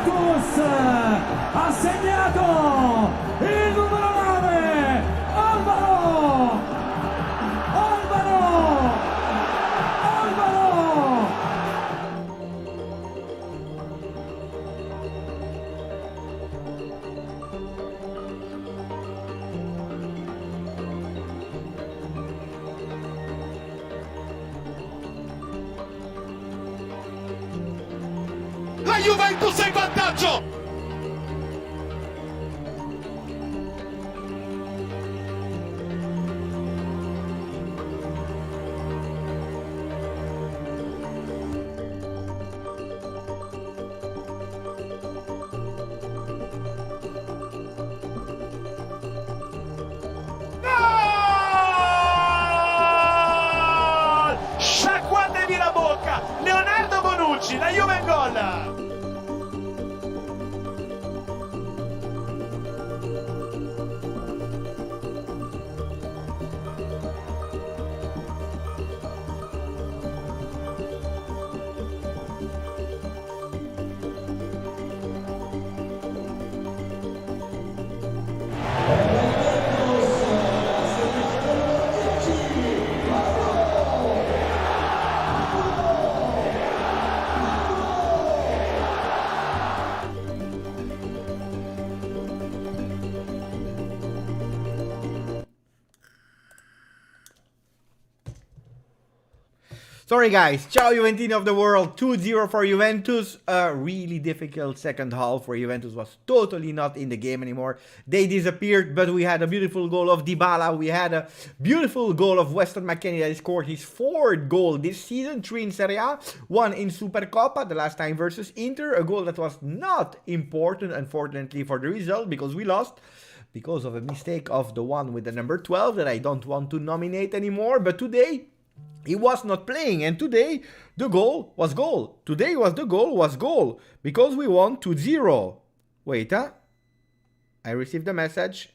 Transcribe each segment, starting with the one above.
Juventus ha segnato il numero 9 Alvaro. La Juventus è in vantaggio! Gol! Sciacquatevi la bocca! Leonardo Bonucci, la Juve in gol! Sorry guys, Ciao Juventini of the world, 2-0 for Juventus. A really difficult second half where Juventus was totally not in the game anymore. They disappeared, but we had a beautiful goal of Dybala. We had a beautiful goal of Weston McKennie that scored his 4th goal this season, 3 in Serie A, 1 in Supercoppa, the last time versus Inter. A goal that was not important, unfortunately, for the result because we lost. Because of a mistake of the one with the number 12 that I don't want to nominate anymore. But today, he was not playing, and today the goal was goal. Today the goal was goal, because we won 2-0. Wait, I received a message.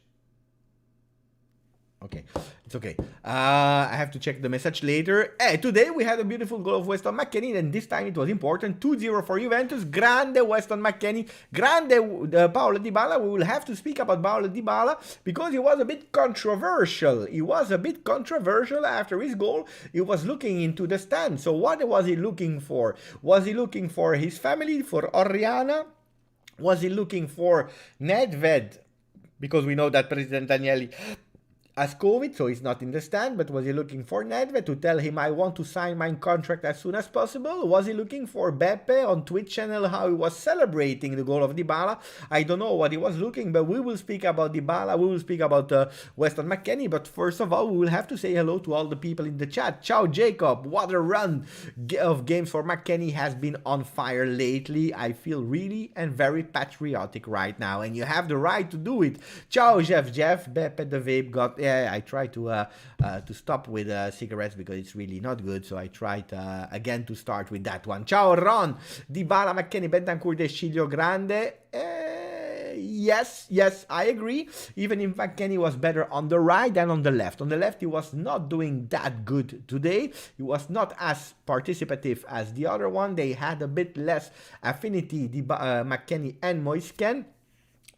Okay, it's okay. I have to check the message later. Today we had a beautiful goal of Weston McKennie, and this time it was important. 2-0 for Juventus. Grande Weston McKennie. Grande Paulo Dybala. We will have to speak about Paulo Dybala because he was a bit controversial. He was a bit controversial after his goal. He was looking into the stand. So what was he looking for? Was he looking for his family, for Oriana? Was he looking for Nedved? Because we know that President Danieli has COVID, so he's not in the stand, but was he looking for Nedved to tell him, I want to sign my contract as soon as possible? Was he looking for Beppe on Twitch channel, how he was celebrating the goal of Dybala? I don't know what he was looking, but we will speak about Dybala, we will speak about Weston McKennie, but first of all, we will have to say hello to all the people in the chat. Ciao Jacob, what a run of games for McKennie, has been on fire lately. I feel really and very patriotic right now, and you have the right to do it. Ciao Jeff, Beppe the Vape got... Yeah, I try to stop with cigarettes because it's really not good. So I tried again to start with that one. Ciao Ron, Dybala, McKennie, Bentancur, De Sciglio, Grande. Yes, I agree. Even if McKennie was better on the right than on the left. On the left, he was not doing that good today. He was not as participative as the other one. They had a bit less affinity, McKennie and Moisken.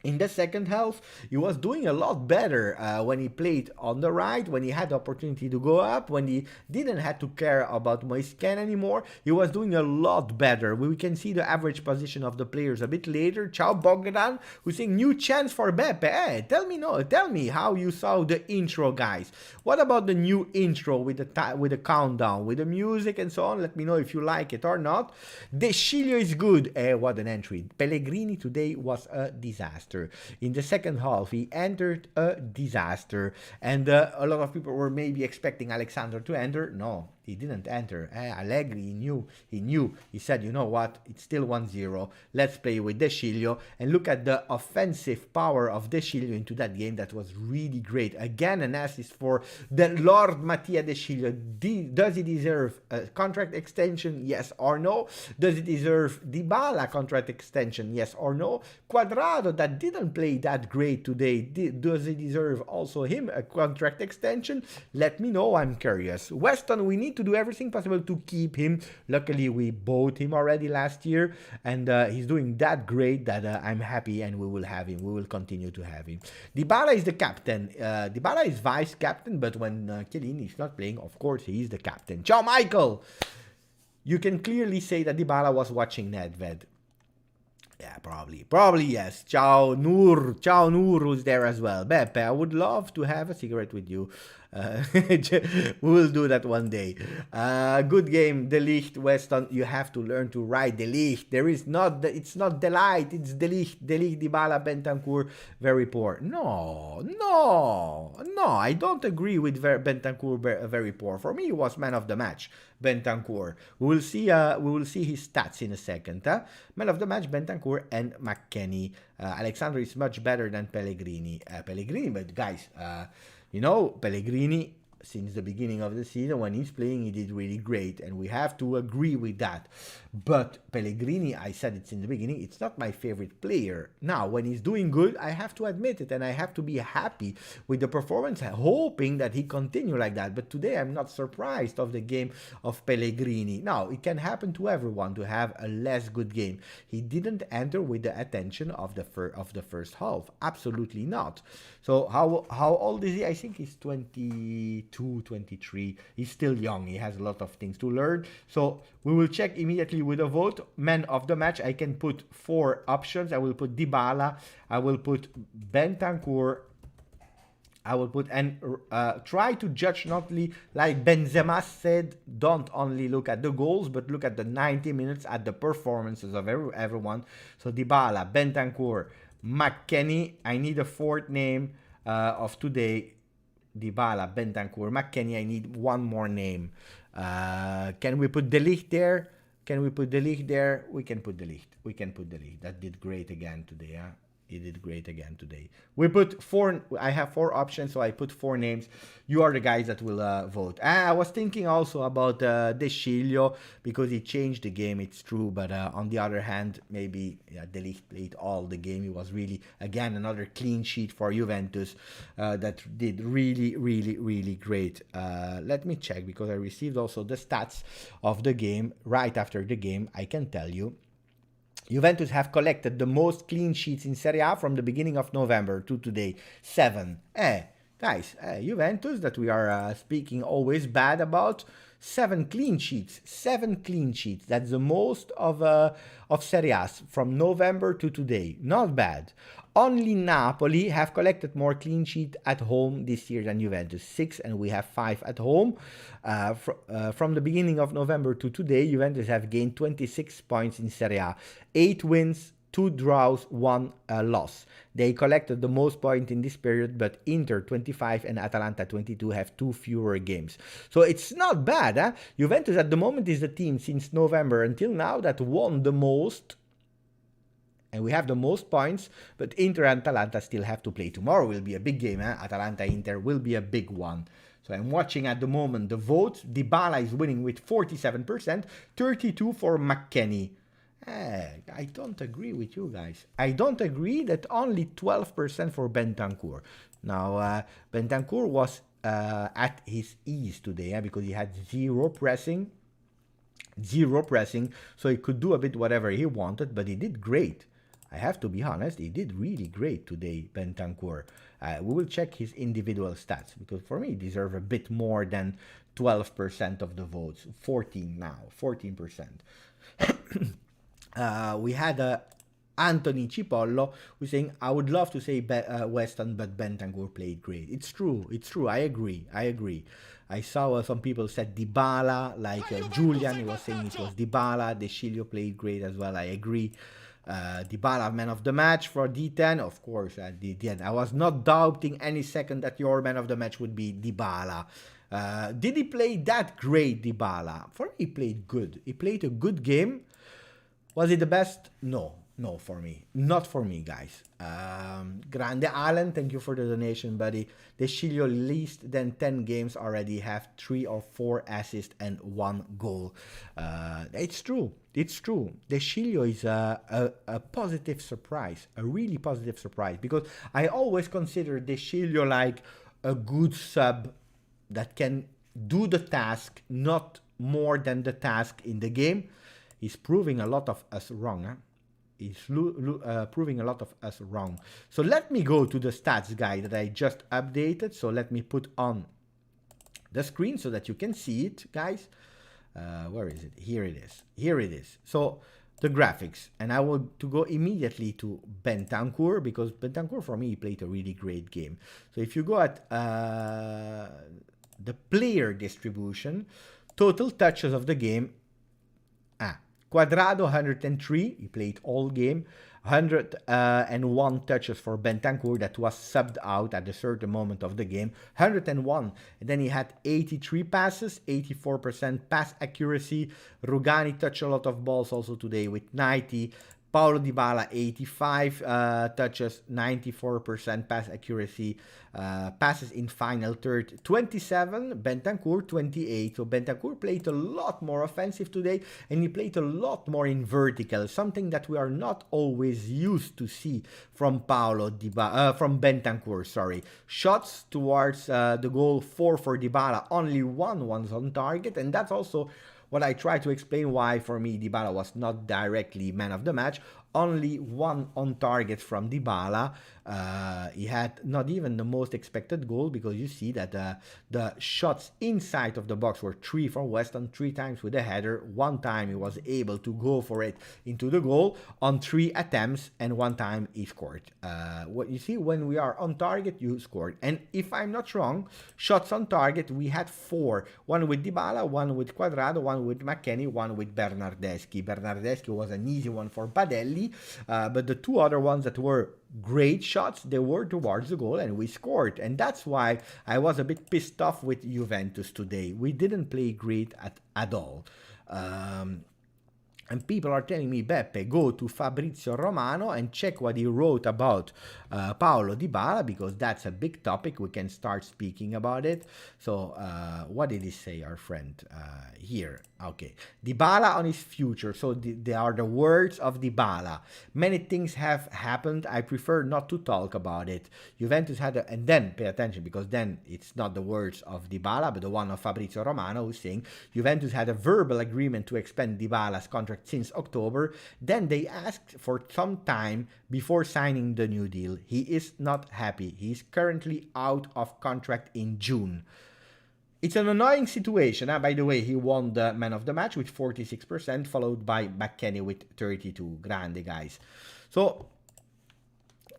In the second half, he was doing a lot better when he played on the right, when he had the opportunity to go up, when he didn't have to care about Moisken anymore. He was doing a lot better. We can see the average position of the players a bit later. Ciao Bogdan, who's saying new chance for Beppe. Tell me how you saw the intro, guys. What about the new intro with the countdown, with the music and so on? Let me know if you like it or not. De Sciglio is good. What an entry. Pellegrini today was a disaster. In the second half, he entered a disaster, and a lot of people were maybe expecting Alexander to enter. No, he didn't enter. Allegri, he knew. He said, you know what, it's still 1-0. Let's play with De Sciglio, and look at the offensive power of De Sciglio into that game. That was really great. Again, an assist for the Lord Mattia De Sciglio. Does he deserve a contract extension? Yes or no? Does he deserve Dybala contract extension? Yes or no? Quadrado, that didn't play that great today. Does he deserve also him a contract extension? Let me know, I'm curious. Weston, we need need to do everything possible to keep him. Luckily, we bought him already last year, and he's doing that great that I'm happy, and we will have him. We will continue to have him. Dybala is the captain. Dybala is vice captain, but when Chiellini is not playing, of course, he is the captain. Ciao, Michael! You can clearly say that Dybala was watching Nedved. Yeah, probably yes. Ciao Nur, who's there as well. Beppe, I would love to have a cigarette with you. We will do that one day. Good game, De Ligt, Weston. You have to learn to ride De Ligt. It's not Delight, it's De Ligt, Dybala, Bentancur, very poor. No, I don't agree with Bentancur very poor. For me, he was man of the match, Bentancur. We will see his stats in a second. Man of the match, Bentancur and McKennie. Alexandre is much better than Pellegrini. But guys, you know, Pellegrini, since the beginning of the season, when he's playing, he did really great, and we have to agree with that. But Pellegrini, I said it in the beginning, it's not my favorite player. Now, when he's doing good, I have to admit it, and I have to be happy with the performance, hoping that he continue like that. But today, I'm not surprised of the game of Pellegrini. Now, it can happen to everyone to have a less good game. He didn't enter with the attention of the first half. Absolutely not. So how old is he? I think he's 22, 23. He's still young. He has a lot of things to learn. So we will check immediately with a vote. Man of the match, I can put 4 options. I will put Dybala. I will put Bentancur. I will put, and try to judge not like Benzema said, don't only look at the goals, but look at the 90 minutes, at the performances of everyone. So Dybala, Bentancur, McKennie. I need a 4th name of today. Dybala, Bentancur, McKennie. I need one more name. Can we put De Ligt there? We can put De Ligt. That did great again today. Huh? He did great again today. We put 4. I have 4 options, so I put 4 names. You are the guys that will vote. I was thinking also about De Sciglio, because he changed the game. It's true, but on the other hand, maybe De Ligt played all the game. He was really, again, another clean sheet for Juventus that did really great. Let me check, because I received also the stats of the game right after the game. I can tell you. Juventus have collected the most clean sheets in Serie A from the beginning of November to today. 7. Guys, Juventus, that we are speaking always bad about, 7 clean sheets. 7 clean sheets. That's the most of Serie A from November to today. Not bad. Only Napoli have collected more clean sheet at home this year than Juventus. 6, and we have 5 at home. From the beginning of November to today, Juventus have gained 26 points in Serie A. 8 wins, 2 draws, 1 loss. They collected the most points in this period, but Inter 25 and Atalanta 22 have 2 fewer games. So it's not bad. Huh? Juventus at the moment is the team since November until now that won the most. And we have the most points, but Inter and Atalanta still have to play. Tomorrow will be a big game. Atalanta-Inter will be a big one. So I'm watching at the moment the votes. Dybala is winning with 47%, 32% for McKennie. I don't agree with you guys. I don't agree that only 12% for Bentancur. Now, Bentancur was at his ease today because he had zero pressing, so he could do a bit whatever he wanted, but he did great. I have to be honest, he did really great today, Bentancur. We will check his individual stats, because for me, he deserves a bit more than 12% of the votes. 14 now, 14%. We had Anthony Cipollo who's saying, I would love to say Weston, but Bentancur played great. It's true, I agree. I saw some people said Dybala, like Julian, he was saying it was Dybala. De Sciglio played great as well, I agree. Dybala, man of the match for D10, of course, at D10. I was not doubting any second that your man of the match would be Dybala. Did he play that great, Dybala? For me, he played good. He played a good game. Was it the best? No, for me. Not for me, guys. Grande Allen, thank you for the donation, buddy. De Sciglio least than 10 games already have 3 or 4 assists and 1 goal. It's true. De Sciglio is a positive surprise, a really positive surprise, because I always consider De Sciglio like a good sub that can do the task, not more than the task in the game. He's proving a lot of us wrong. Huh? He's proving a lot of us wrong. So let me go to the stats guide that I just updated. So let me put on the screen so that you can see it, guys. Where is it? Here it is. Here it is. So the graphics, and I want to go immediately to Bentancur, because Bentancur for me played a really great game. So if you go at the player distribution, total touches of the game, Cuadrado 103, he played all game, 101 touches for Bentancur that was subbed out at a certain moment of the game, 101, and then he had 83 passes, 84% pass accuracy. Rugani touched a lot of balls also today with 90. Paulo Dybala 85 touches, 94% pass accuracy, passes in final third 27, Bentancur 28. So Bentancur played a lot more offensive today, and he played a lot more in vertical, something that we are not always used to see from from Bentancur, sorry. Shots towards the goal 4 for Dybala, only one was on target, and that's also what I try to explain why for me Dybala was not directly man of the match. Only one on target from Dybala. He had not even the most expected goal, because you see that the shots inside of the box were 3 from Weston, 3 times with a header. 1 time he was able to go for it into the goal on 3 attempts, and 1 time he scored. What you see, when we are on target, you scored. And if I'm not wrong, shots on target we had 4. 1 with Dybala, 1 with Cuadrado, 1 with McKennie, 1 with Bernardeschi. Bernardeschi was an easy one for Padelli, but the 2 other ones that were great shots, they were towards the goal, and we scored. And that's why I was a bit pissed off with Juventus today. We didn't play great at all. And people are telling me, Beppe, go to Fabrizio Romano and check what he wrote about Paulo Dybala, because that's a big topic. We can start speaking about it. So what did he say, our friend? Here, okay. Dybala on his future. So they are the words of Dybala. Many things have happened. I prefer not to talk about it. Juventus had and then pay attention, because then it's not the words of Dybala, but the one of Fabrizio Romano, who's saying Juventus had a verbal agreement to expand Dybala's contract since October. Then they asked for some time before signing the new deal. He is not happy. He is currently out of contract in June. It's an annoying situation. By the way, he won the man of the match with 46%, followed by McKennie with 32. Grande, guys. So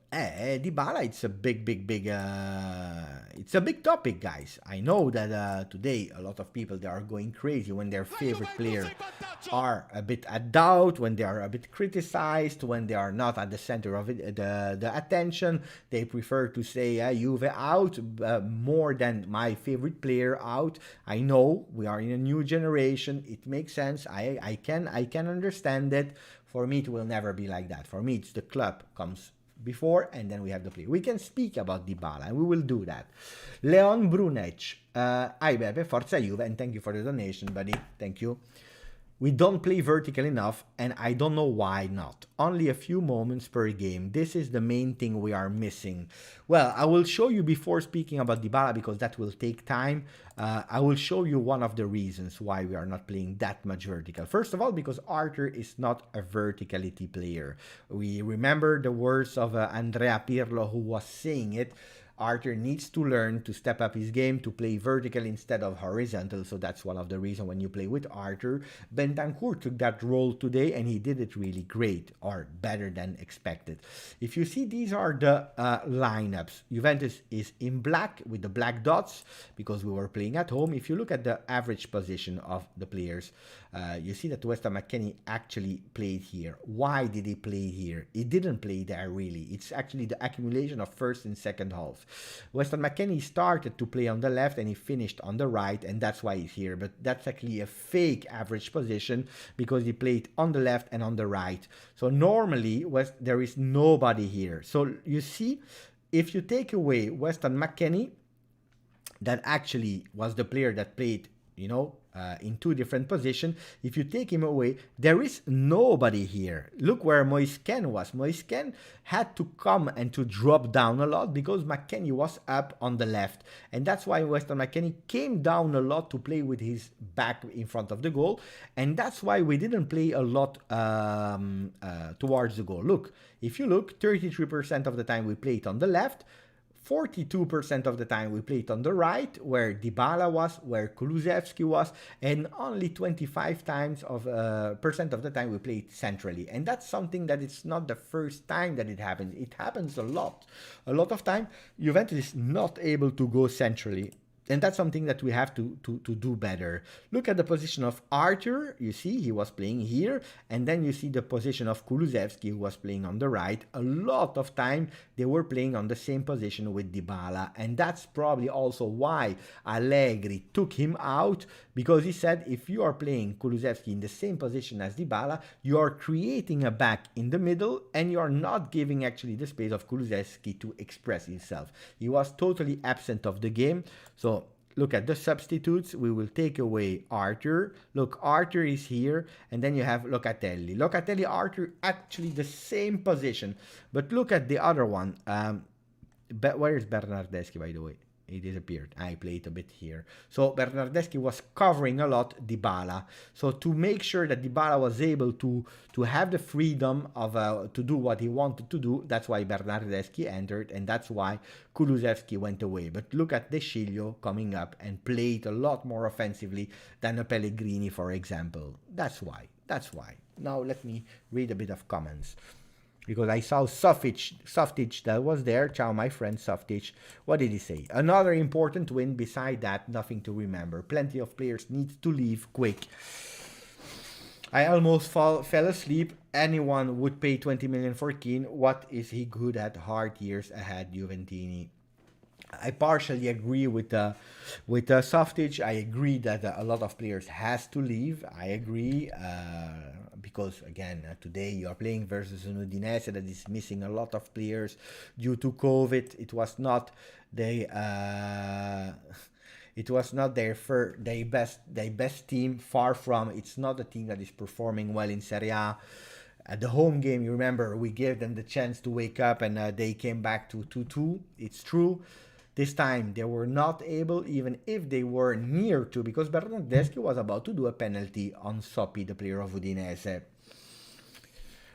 Dybala, it's a big it's a big topic, guys. I know that today a lot of people, they are going crazy when their favorite player are a bit at doubt, when they are a bit criticized, when they are not at the center of it, the attention. They prefer to say Juve out more than my favorite player out. I know we are in a new generation. It makes sense. I can understand it. For me, it will never be like that. For me, it's the club comes before, and then we have the play. We can speak about Dybala, and we will do that. Leon Brunec, hi Beppe, Forza Juve, and thank you for the donation, buddy. Thank you. We don't play vertical enough, and I don't know why not. Only a few moments per game. This is the main thing we are missing. Well, I will show you before speaking about Dybala, because that will take time. I will show you one of the reasons why we are not playing that much vertical. First of all, because Arthur is not a verticality player. We remember the words of Andrea Pirlo, who was saying it. Arthur needs to learn to step up his game, to play vertical instead of horizontal. So that's one of the reasons when you play with Arthur. Bentancur took that role today, and he did it really great, or better than expected. If you see, these are the lineups. Juventus is in black with the black dots because we were playing at home. If you look at the average position of the players, you see that Weston McKennie actually played here. Why did he play here? He didn't play there really. It's actually the accumulation of first and second half. Weston McKennie started to play on the left and he finished on the right, and that's why he's here. But that's actually a fake average position because he played on the left and on the right. So normally there is nobody here. So you see, if you take away Weston McKennie, that actually was the player that played, you know, in two different positions. If you take him away, there is nobody here. Look where Moisken was. Moisken had to come and to drop down a lot because McKennie was up on the left. And that's why Weston McKennie came down a lot to play with his back in front of the goal. And that's why we didn't play a lot towards the goal. Look, if you look, 33% of the time we played on the left, 42% of the time we played on the right, where Dybala was, where Kulusevski was, and only 25% of the time we played centrally. And that's something that it's not the first time that it happens. It happens a lot. A lot of time, Juventus is not able to go centrally. And that's something that we have to do better. Look at the position of Arthur. You see, he was playing here. And then you see the position of Kulusevski, who was playing on the right. A lot of time, they were playing on the same position with Dybala. And that's probably also why Allegri took him out. Because he said, if you are playing Kulusevski in the same position as Dybala, you are creating a back in the middle. And you are not giving actually the space of Kulusevski to express himself. He was totally absent of the game. So look at the substitutes. We will take away Arthur. Look, Arthur is here. And then you have Locatelli. Locatelli, Arthur, actually the same position. But look at the other one. Where is Bernardeschi, by the way? He disappeared. I played a bit here. So Bernardeschi was covering a lot Dybala. So to make sure that Dybala was able to have the freedom of to do what he wanted to do, that's why Bernardeschi entered, and that's why Kulusevski went away. But look at De Sciglio coming up and played a lot more offensively than a Pellegrini, for example. That's why. That's why. Now let me read a bit of comments. Because I saw Softic that was there. Ciao, my friend Softic. What did he say? Another important win. Beside that, nothing to remember. Plenty of players need to leave quick. I almost fell asleep. Anyone would pay 20 million for Keane. What is he good at? Hard years ahead, Juventini. I partially agree with Softic. I agree that a lot of players has to leave. I agree because again today you are playing versus an Udinese that is missing a lot of players due to COVID. It was not their best team. Far from. It's not a team that is performing well in Serie A. At the home game, you remember we gave them the chance to wake up and they came back to 2-2. It's true. This time they were not able, even if they were near to, because Bernardeschi was about to do a penalty on Soppi, the player of Udinese.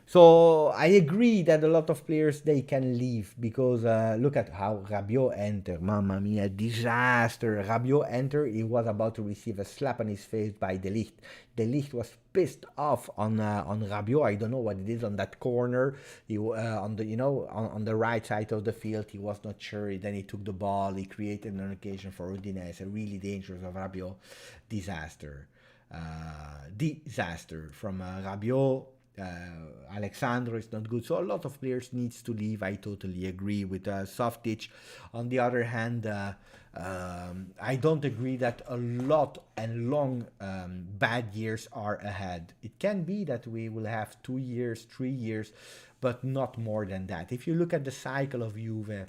So I agree that a lot of players, they can leave because look at how Rabiot entered. Mamma mia, disaster. Rabiot entered. He was about to receive a slap on his face by De Ligt. De Ligt was pissed off on Rabiot. I don't know what it is on that corner. He on the right side of the field. He was not sure. Then he took the ball. He created an occasion for Udinese. Really dangerous of Rabiot. Disaster. Disaster from Rabiot. Alexandro is not good, so a lot of players needs to leave. I totally agree with Softic. On the other hand, I don't agree that a lot and long bad years are ahead. It can be that we will have 2 years, 3 years, but not more than that. If you look at the cycle of Juve,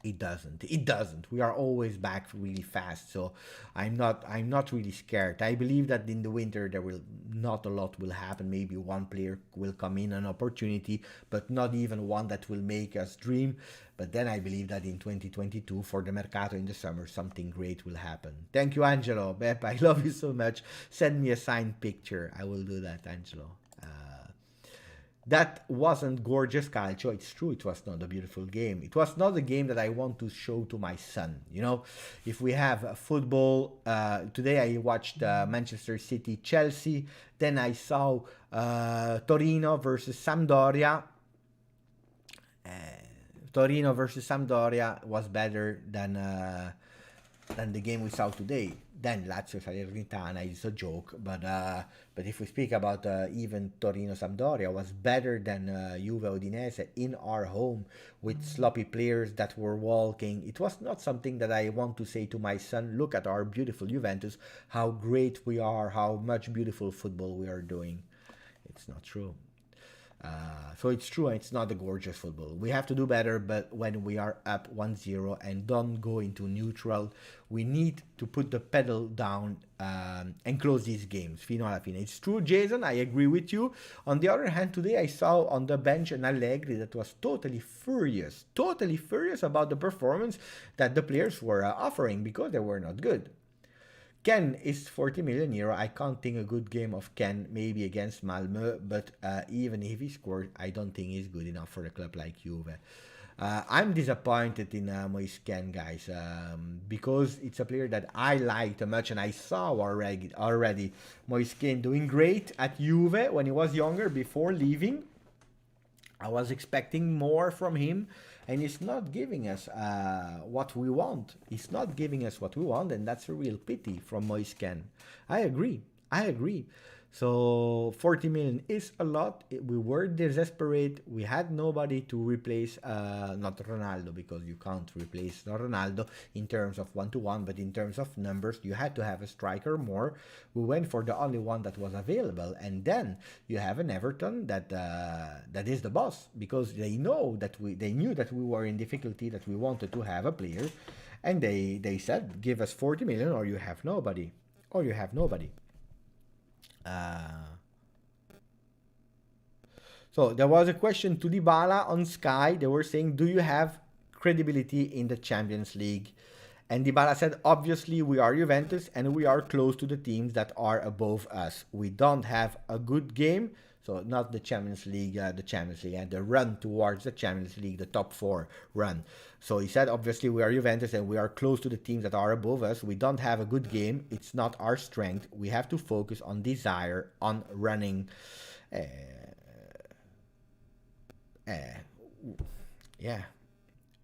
it doesn't. We are always back really fast, so I'm not really scared. I believe that in the winter there will not a lot will happen. Maybe one player will come in, an opportunity, but not even one that will make us dream. But then I believe that in 2022, for the Mercato in the summer, something great will happen. Thank you, Angelo. Bep, I love you so much. Send me a signed picture. I will do that, Angelo. That wasn't gorgeous calcio. It's true, it was not a beautiful game. It was not a game that I want to show to my son. You know, if we have football, today I watched Manchester City, Chelsea. Then I saw Torino versus Sampdoria. Torino versus Sampdoria was better than the game we saw today. Then Lazio Salernitana is a joke, but if we speak about even Torino Sampdoria was better than Juve Udinese in our home with sloppy players that were walking. It was not something that I want to say to my son, look at our beautiful Juventus, how great we are, how much beautiful football we are doing. It's not true. So it's true, it's not a gorgeous football. We have to do better, but when we are up 1-0 and don't go into neutral, we need to put the pedal down and close these games. Fino alla fine. It's true, Jason, I agree with you. On the other hand, today I saw on the bench an Allegri that was totally furious about the performance that the players were offering because they were not good. Ken is 40 million euro. I can't think a good game of Ken, maybe against Malmö, but even if he scored, I don't think he's good enough for a club like Juve. I'm disappointed in Moise Ken, guys, because it's a player that I liked much, and I saw already Moise Ken doing great at Juve when he was younger before leaving. I was expecting more from him, and he's not giving us what we want. He's not giving us what we want, and that's a real pity from Moise Ken. I agree. So 40 million is a lot. We were desperate. We had nobody to replace, not Ronaldo, because you can't replace Ronaldo in terms of one-to-one, but in terms of numbers, you had to have a striker more. We went for the only one that was available, and then you have an Everton that is the boss, because they knew that we were in difficulty, that we wanted to have a player, and they said, give us 40 million or you have nobody. So there was a question to Dybala on Sky. They were saying, do you have credibility in the Champions League? And Dybala said, obviously we are Juventus and we are close to the teams that are above us. We don't have a good game. So not the Champions League, the run towards the Champions League, the top 4 run. So he said, obviously we are Juventus and we are close to the teams that are above us. We don't have a good game. It's not our strength. We have to focus on desire, on running. Yeah,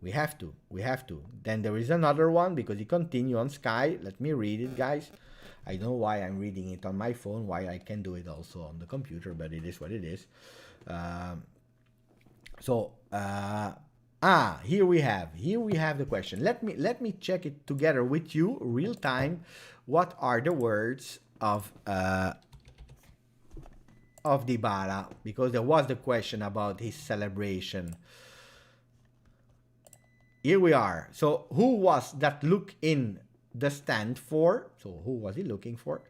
we have to. Then there is another one, because he continued on Sky. Let me read it, guys. I don't know why I'm reading it on my phone, why I can do it also on the computer, but it is what it is. Here we have the question. Let me check it together with you, real time. What are the words of Dybala? Because there was the question about his celebration. Here we are. So who was that look in the stand for? So who was he looking for?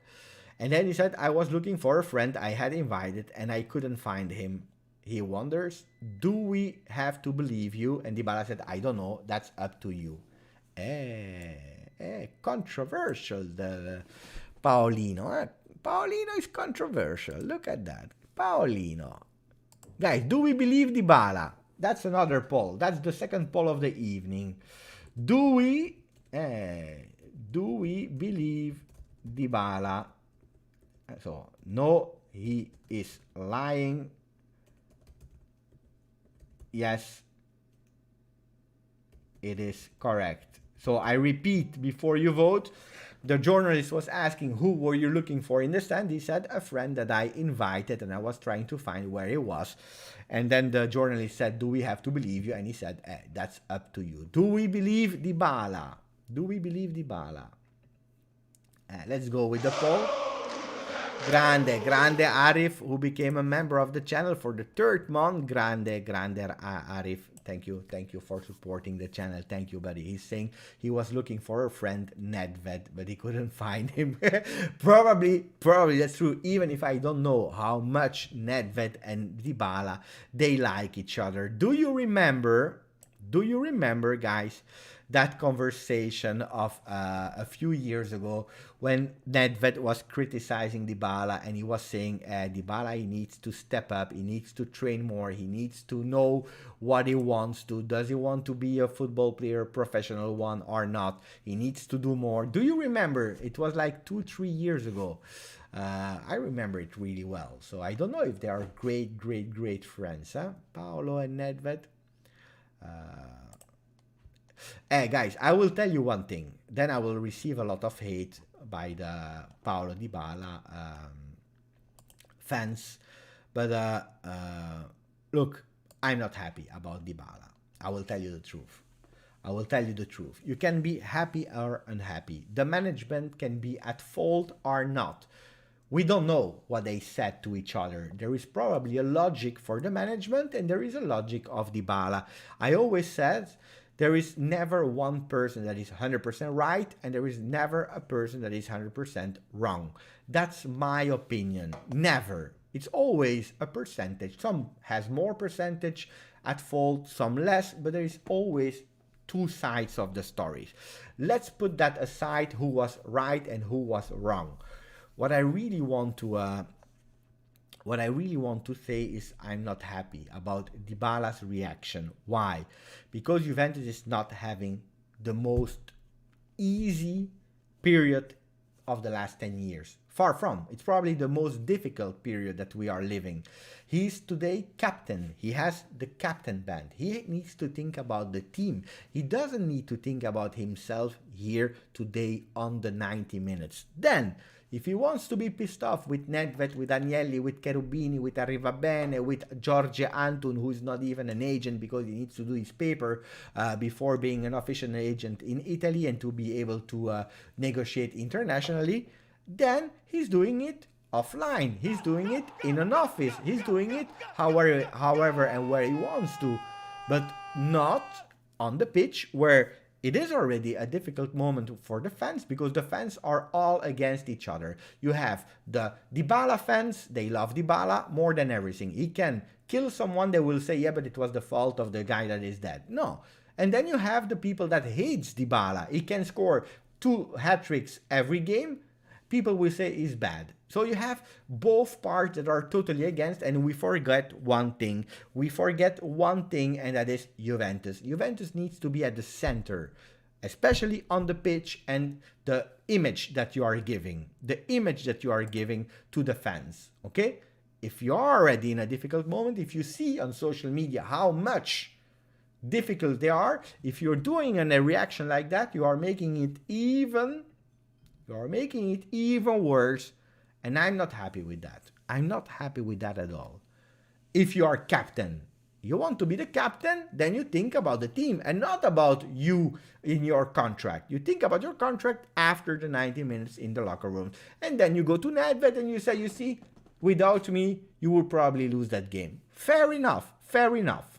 And then he said, I was looking for a friend I had invited and I couldn't find him. He wonders, do we have to believe you? And Dybala said, I don't know, that's up to you. Controversial, the Paolino. Paolino is controversial. Look at that. Paolino. Guys, do we believe Dybala? That's another poll. That's the second poll of the evening. Do we believe Dybala? So, no, he is lying. Yes, it is correct. So I repeat before you vote. The journalist was asking, who were you looking for in the stand? He said, a friend that I invited, and I was trying to find where he was. And then the journalist said, do we have to believe you? And he said, that's up to you. Do we believe Dybala? Do we believe Dybala? Let's go with the poll. Grande Arif, who became a member of the channel for the 3rd month. Grande Arif. Thank you for supporting the channel. Thank you, buddy. He's saying he was looking for a friend, Nedved, but he couldn't find him. Probably that's true. Even if I don't know how much Nedved and Dybala, they like each other. Do you remember, guys, that conversation of a few years ago when Nedved was criticizing Dybala, and he was saying Dybala, he needs to step up, he needs to train more, he needs to know what he wants to. Does he want to be a football player, professional one or not? He needs to do more. Do you remember? It was like 2-3 years ago. I remember it really well. So I don't know if they are great friends, huh? Paolo and Nedved. Guys, I will tell you one thing. Then I will receive a lot of hate by the Paulo Dybala fans. But look, I'm not happy about Dybala. I will tell you the truth. You can be happy or unhappy. The management can be at fault or not. We don't know what they said to each other. There is probably a logic for the management and there is a logic of Dybala. I always said there is never one person that is 100% right and there is never a person that is 100% wrong. That's my opinion. Never. It's always a percentage. Some has more percentage at fault, some less, but there is always two sides of the stories. Let's put that aside, who was right and who was wrong. What I really want to say is I'm not happy about Dybala's reaction. Why? Because Juventus is not having the most easy period of the last 10 years. Far from. It's probably the most difficult period that we are living. He's today captain. He has the captain band. He needs to think about the team. He doesn't need to think about himself here today on the 90 minutes. Then, if he wants to be pissed off with Nedved, with Agnelli, with Cherubini, with Arrivabene, with Jorge Antun, who is not even an agent because he needs to do his paper before being an official agent in Italy and to be able to negotiate internationally, then he's doing it offline. He's doing it in an office. He's doing it however and where he wants to, but not on the pitch where it is already a difficult moment for the fans because the fans are all against each other. You have the Dybala fans, they love Dybala more than everything. He can kill someone, they will say, yeah, but it was the fault of the guy that is dead. No. And then you have the people that hates Dybala. He can score 2 hat-tricks every game. People will say he's bad. So you have both parts that are totally against, and we forget one thing. We forget one thing, and that is Juventus. Juventus needs to be at the center, especially on the pitch, and the image that you are giving. The image that you are giving to the fans, okay? If you are already in a difficult moment, if you see on social media how much difficult they are, if you're doing a reaction like that, you are making it even worse, and I'm not happy with that. I'm not happy with that at all. If you are captain, you want to be the captain, then you think about the team and not about you in your contract. You think about your contract after the 90 minutes in the locker room. And then you go to Nedved and you say, you see, without me, you will probably lose that game. Fair enough. Fair enough.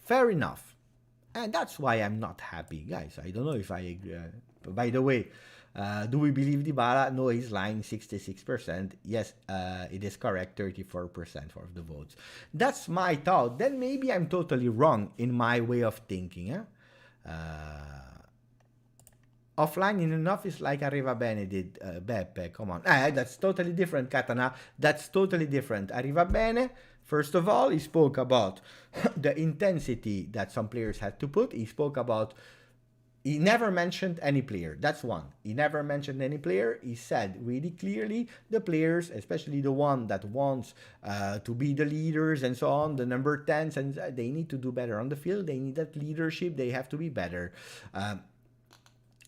Fair enough. And that's why I'm not happy, guys. I don't know if I agree. By the way, do we believe Dybala? No, he's lying 66%. Yes, it is correct, 34% for the votes. That's my thought. Then maybe I'm totally wrong in my way of thinking. Offline in an office like Arrivabene did, Beppe, come on. That's totally different, Katana. That's totally different. Arrivabene, first of all, he spoke about the intensity that some players had to put. He spoke about, he never mentioned any player. That's one. He never mentioned any player. He said really clearly the players, especially the one that wants to be the leaders and so on, the number 10s, and they need to do better on the field. They need that leadership. They have to be better.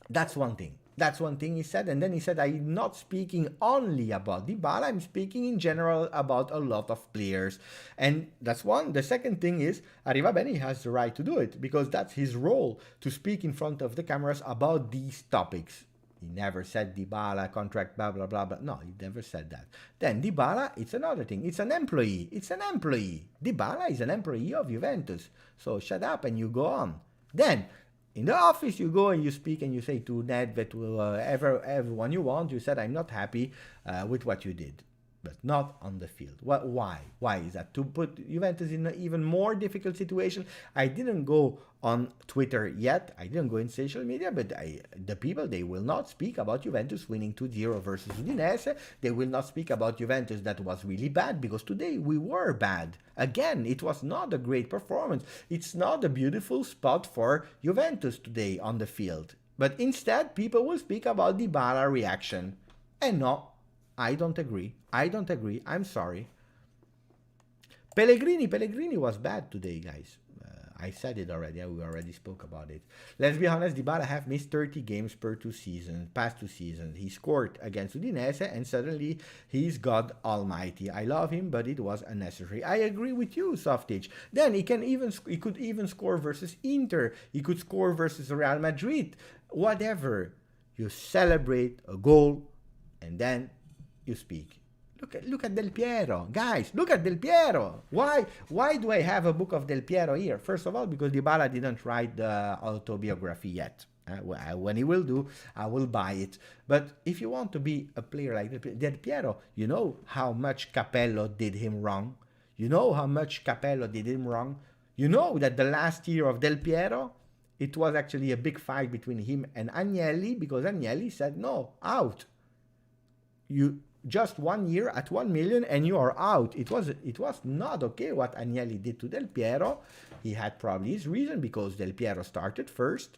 That's one thing. That's one thing he said. And then he said, I'm not speaking only about Dybala, I'm speaking in general about a lot of players. And that's one. The second thing is, Arrivabene has the right to do it because that's his role, to speak in front of the cameras about these topics. He never said Dybala, contract, blah, blah, blah, blah. No, he never said that. Then Dybala, it's another thing. It's an employee. It's an employee. Dybala is an employee of Juventus. So shut up and you go on. Then, in the office, you go and you speak and you say to Nedved, to everyone you want, you said, I'm not happy with what you did, but not on the field. Why? Why is that? To put Juventus in an even more difficult situation. I didn't go on Twitter yet. I didn't go in social media, but the people, they will not speak about Juventus winning 2-0 versus Udinese. They will not speak about Juventus that was really bad because today we were bad. Again, it was not a great performance. It's not a beautiful spot for Juventus today on the field. But instead, people will speak about Dybala reaction. And no, I don't agree. I don't agree. I'm sorry. Pellegrini was bad today, guys. I said it already. We already spoke about it. Let's be honest, Dybala have missed 30 games past 2 seasons. He scored against Udinese and suddenly he's God Almighty. I love him, but it was unnecessary. I agree with you, Softage. Then he could even score versus Inter. He could score versus Real Madrid. Whatever. you celebrate a goal, and then you speak. Look at Del Piero, guys. Look at Del Piero. Why do I have a book of Del Piero here? First of all, because Dybala didn't write the autobiography yet. When he will do, I will buy it. But if you want to be a player like Del Piero, you know how much Capello did him wrong. You know how much Capello did him wrong. You know that the last year of Del Piero, it was actually a big fight between him and Agnelli, because Agnelli said, no, out. You just 1 year at 1 million and you are out. It was not okay what Agnelli did to Del Piero. He had probably his reason, because Del Piero started first.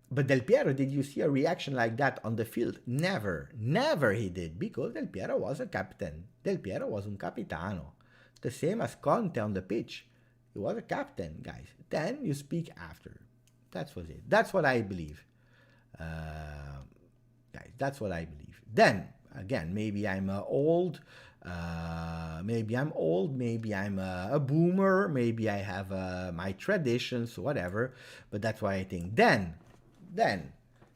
But Del Piero, did you see a reaction like that on the field? Never. Never he did, because Del Piero was a captain. Del Piero was un capitano. The same as Conte on the pitch. He was a captain, guys. Then you speak after. That was it. That's what I believe. Guys, that's what I believe. Then, again, maybe I'm old. Maybe I'm old. Maybe I'm a boomer. Maybe I have my traditions, whatever. But that's what I think. Then,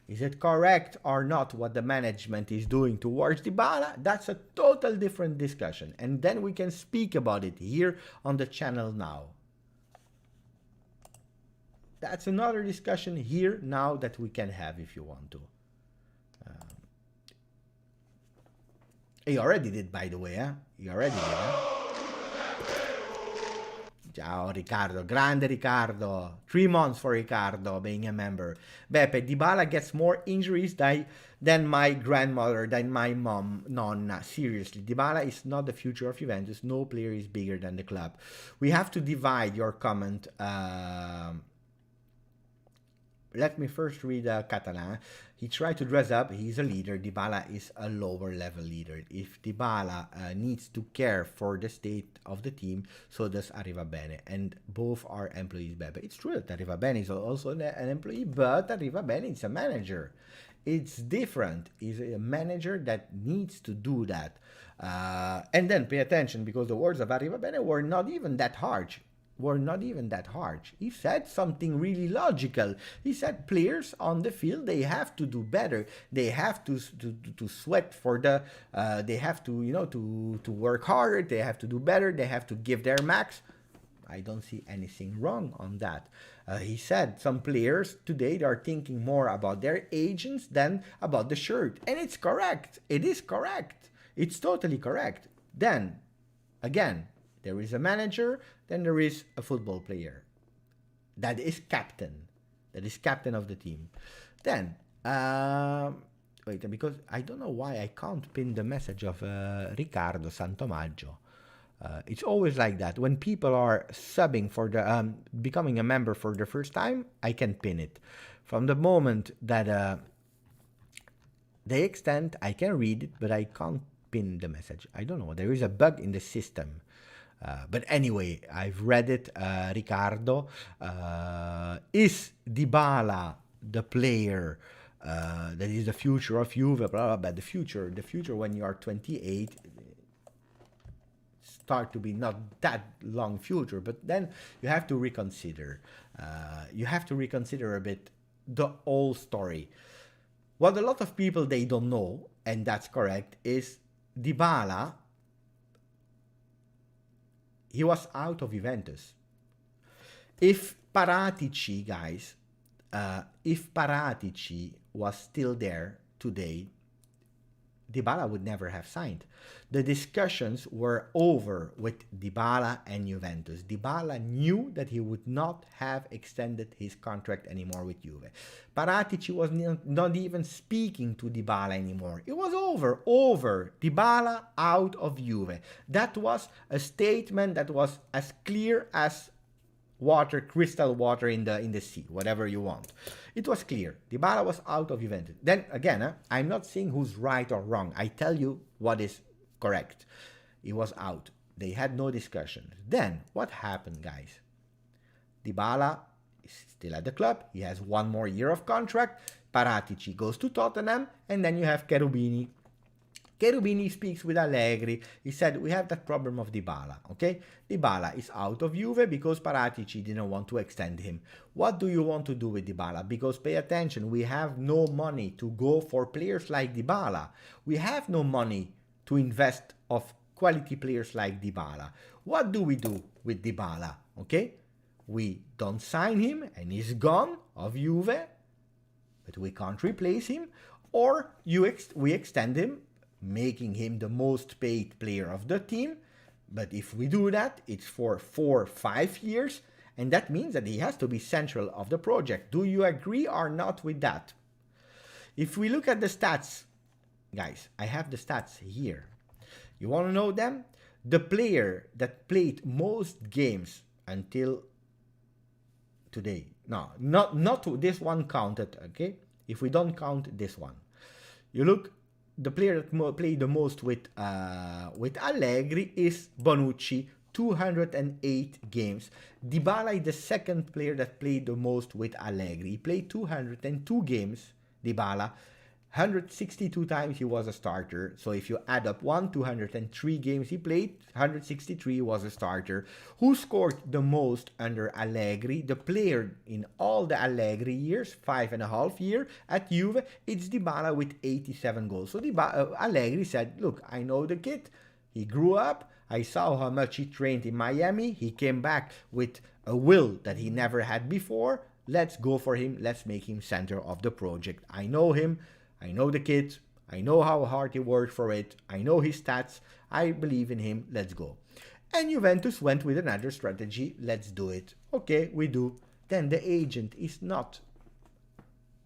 is it correct or not what the management is doing towards Dybala? That's a total different discussion. And then we can speak about it here on the channel now. That's another discussion here now that we can have if you want to. He already did, by the way, eh? He already did, eh? Ciao Riccardo, grande Riccardo. 3 months for Riccardo being a member. Beppe, Dybala gets more injuries than my grandmother, than my mom. Nonna, seriously. Dybala is not the future of Juventus. No player is bigger than the club. We have to divide your comment. Let me first read Catalan. He tried to dress up. He's a leader. Dybala is a lower level leader. If Dybala needs to care for the state of the team, so does Arrivabene. And both are employees, Bebe. It's true that Arrivabene is also an employee, but Arrivabene is a manager. It's different. He's a manager that needs to do that. And then pay attention, because the words of Arrivabene were not even that harsh. He said something really logical. He said players on the field, they have to do better. They have to sweat for the, they have to, you know, to work harder. They have to do better. They have to give their max. I don't see anything wrong on that. He said some players today, they are thinking more about their agents than about the shirt. And it's correct. It is correct. It's totally correct. Then, again, there is a manager, then there is a football player. That is captain. That is captain of the team. Then, wait, because I don't know why I can't pin the message of Riccardo Santomaggio. It's always like that. When people are subbing for the, becoming a member for the first time, I can pin it. From the moment that they extend, I can read it, but I can't pin the message. I don't know. There is a bug in the system. But anyway, I've read it. Riccardo, is Dybala the player that is the future of Juve? Blah, blah, blah. The future when you are 28 start to be not that long future. But then you have to reconsider. You have to reconsider a bit the whole story. What a lot of people they don't know, and that's correct, is Dybala. He was out of Juventus. If Paratici, guys, if Paratici was still there today, Dybala would never have signed. The discussions were over with Dybala and Juventus. Dybala knew that he would not have extended his contract anymore with Juve. Paratici was not even speaking to Dybala anymore. It was over. Dybala out of Juve. That was a statement that was as clear as water, crystal water in the sea, whatever you want. It was clear. Dybala was out of Juventus. Then again, I'm not saying who's right or wrong. I tell you what is correct. He was out. They had no discussion. Then what happened, guys? Dybala is still at the club. He has 1 more year of contract. Paratici goes to Tottenham, and then you have Cherubini. Cherubini speaks with Allegri. He said, we have that problem of Dybala, okay? Dybala is out of Juve because Paratici didn't want to extend him. What do you want to do with Dybala? Because pay attention, we have no money to go for players like Dybala. We have no money to invest of quality players like Dybala. What do we do with Dybala, okay? We don't sign him and he's gone of Juve, but we can't replace him, or we extend him, making him the most paid player of the team. But if we do that, it's for 4 or 5 years, and that means that he has to be central of the project. Do you agree or not with that? If we look at the stats, guys, I have the stats here. You want to know them? The player that played most games until today, no, not this one counted, okay? If we don't count this one, you look, the player that played the most with Allegri is Bonucci, 208 games. Dybala is the second player that played the most with Allegri. He played 202 games, Dybala. 162 times he was a starter. So if you add up 203 games he played, 163 was a starter. Who scored the most under Allegri? The player in all the Allegri years, 5.5 years at Juve, it's Dybala with 87 goals. So Allegri said, look, I know the kid. He grew up. I saw how much he trained in Miami. He came back with a will that he never had before. Let's go for him. Let's make him center of the project. I know him. I know the kid. I know how hard he worked for it. I know his stats. I believe in him. Let's go. And Juventus went with another strategy. Let's do it. Okay, we do. Then the agent is not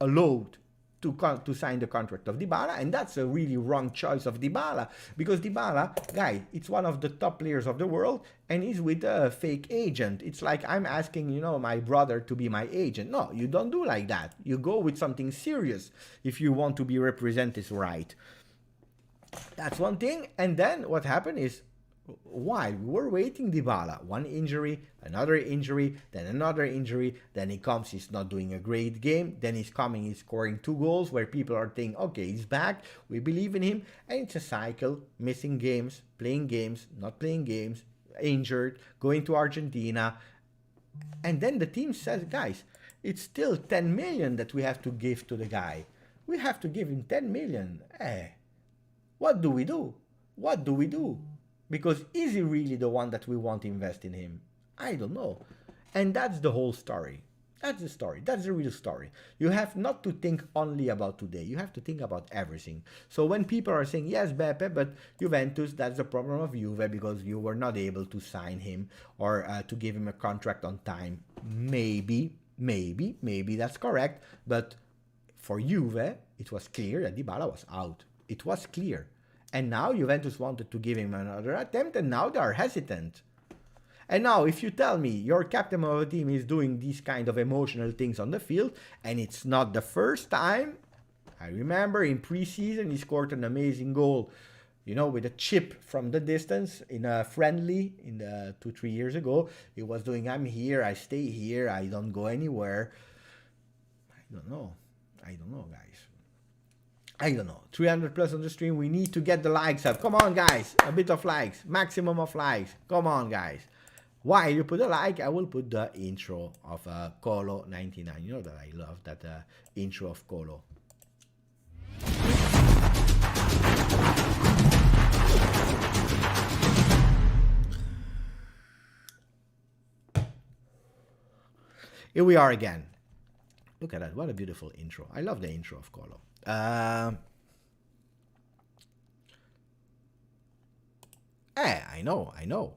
allowed to sign the contract of Dybala, and that's a really wrong choice of Dybala, because Dybala, guys, it's one of the top players of the world, and he's with a fake agent. It's like I'm asking, you know, my brother to be my agent. No, you don't do like that. You go with something serious if you want to be represented right. That's one thing. And then what happened is, while we were waiting Dybala, one injury, another injury, then another injury, then he comes, he's not doing a great game, then he's coming, he's scoring 2 goals, where people are thinking, okay, he's back, we believe in him, and it's a cycle, missing games, not playing games, injured, going to Argentina, and then the team says, guys, it's still 10 million that we have to give to the guy. We have to give him 10 million. What do we do? What do we do? Because is he really the one that we want to invest in him? I don't know. And that's the whole story. That's the story. That's the real story. You have not to think only about today. You have to think about everything. So when people are saying, yes, Beppe, but Juventus, that's the problem of Juve because you were not able to sign him or to give him a contract on time. Maybe that's correct. But for Juve, it was clear that Dybala was out. It was clear. And now Juventus wanted to give him another attempt, and now they are hesitant. And now if you tell me your captain of a team is doing these kind of emotional things on the field, and it's not the first time, I remember in preseason he scored an amazing goal, you know, with a chip from the distance in a friendly in 2-3 years ago. He was doing, I'm here, I stay here, I don't go anywhere. I don't know, guys. I don't know. 300 plus on the stream. We need to get the likes up. Come on, guys. A bit of likes. Maximum of likes. Come on, guys. While you put a like, I will put the intro of Colo 99. You know that I love that intro of Colo. Here we are again. Look at that. What a beautiful intro. I love the intro of Colo. I know.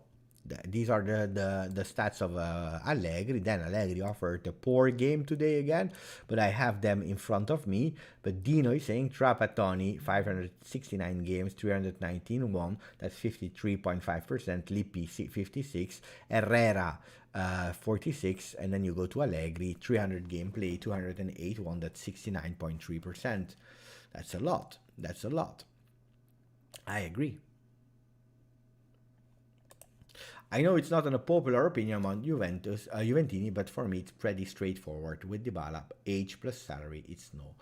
These are the stats of Allegri. Then Allegri offered a poor game today again, but I have them in front of me. But Dino is saying Trapattoni, 569 games, 319 won. That's 53.5%. Lippi, 56. Herrera, 46. And then you go to Allegri, 300 game play, 208 won. That's 69.3%. That's a lot. That's a lot. I agree. I know it's not an popular opinion on Juventus, Juventini, but for me it's pretty straightforward. With Dybala, age plus salary, it's no.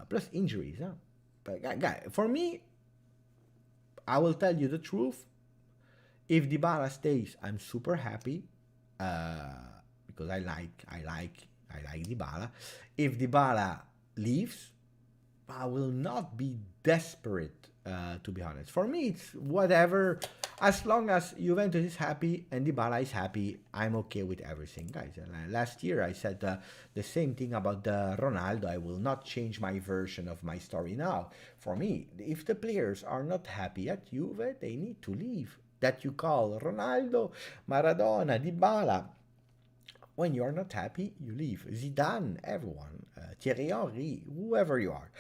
Plus injuries, huh? But guy, for me, I will tell you the truth. If Dybala stays, I'm super happy because I like Dybala. If Dybala leaves, I will not be desperate, to be honest. For me, it's whatever. As long as Juventus is happy and Dybala is happy, I'm okay with everything, guys. Last year, I said the same thing about Ronaldo. I will not change my version of my story now. For me, if the players are not happy at Juve, they need to leave. That you call Ronaldo, Maradona, Dybala. When you are not happy, you leave. Zidane, everyone, Thierry Henry, whoever you are.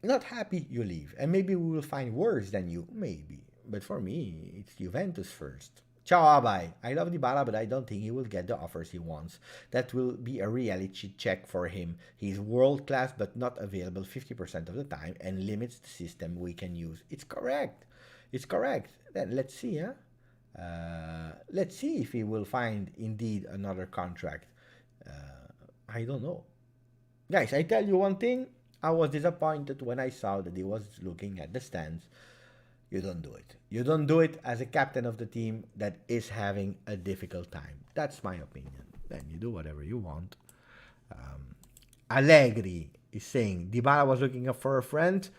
Not happy, you leave. And maybe we will find worse than you, maybe. But for me, it's Juventus first. Ciao, Abai. I love Dybala, but I don't think he will get the offers he wants. That will be a reality check for him. He's world class, but not available 50% of the time and limits the system we can use. It's correct. It's correct. Then let's see, huh? Let's see if he will find indeed another contract. I don't know. Guys, I tell you one thing. I was disappointed when I saw that he was looking at the stands. You don't do it. You don't do it as a captain of the team that is having a difficult time. That's my opinion. Then you do whatever you want. Allegri is saying Dybala was looking for a friend.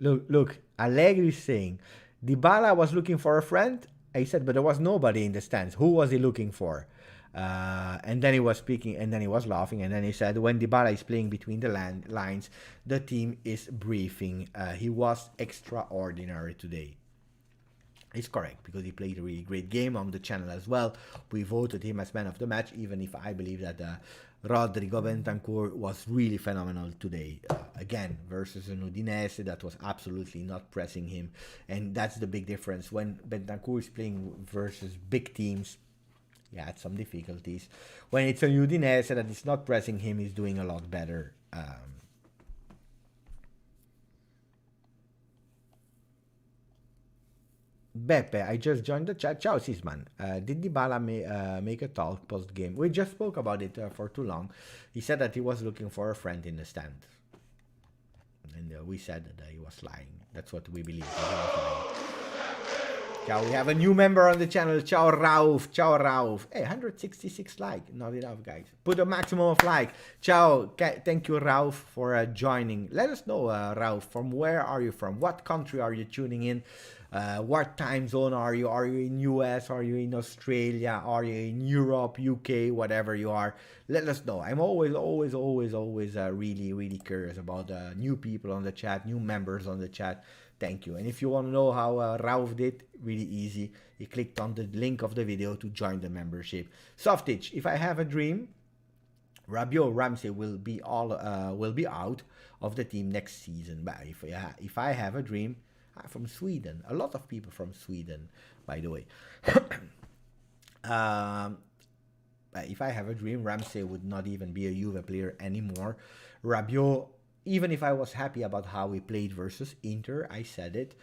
Look, Allegri is saying Dybala was looking for a friend. I said, but there was nobody in the stands. Who was he looking for? And then he was speaking, and then he was laughing, and then he said, when Dybala is playing between the lines, the team is briefing. He was extraordinary today. It's correct, because he played a really great game on the channel as well. We voted him as man of the match, even if I believe that Rodrigo Bentancur was really phenomenal today. Again, versus an Udinese that was absolutely not pressing him. And that's the big difference. When Bentancur is playing versus big teams, he had some difficulties. When it's a Udinese that is not pressing him, he's doing a lot better. Beppe, I just joined the chat. Ciao, Sisman. Did Dybala make a talk post-game? We just spoke about it for too long. He said that he was looking for a friend in the stand. And we said that he was lying. That's what we believe. Ciao, we have a new member on the channel. Ciao, Rauf. Ciao, Rauf. Hey, 166 like. Not enough, guys. Put a maximum of like. Ciao. Thank you, Rauf, for joining. Let us know, Rauf, from where are you from? What country are you tuning in? What time zone are you? Are you in US? Are you in Australia? Are you in Europe, UK, whatever you are? Let us know. I'm always really curious about new people on the chat, new members on the chat. Thank you. And if you want to know how Rauf did, really easy. He clicked on the link of the video to join the membership. Softitch, if I have a dream, Rabiot, Ramsey will be out of the team next season. But if I have a dream, from Sweden, a lot of people from Sweden, by the way. If I have a dream, Ramsey would not even be a Juve player anymore. Rabiot, even if I was happy about how he played versus Inter, I said it,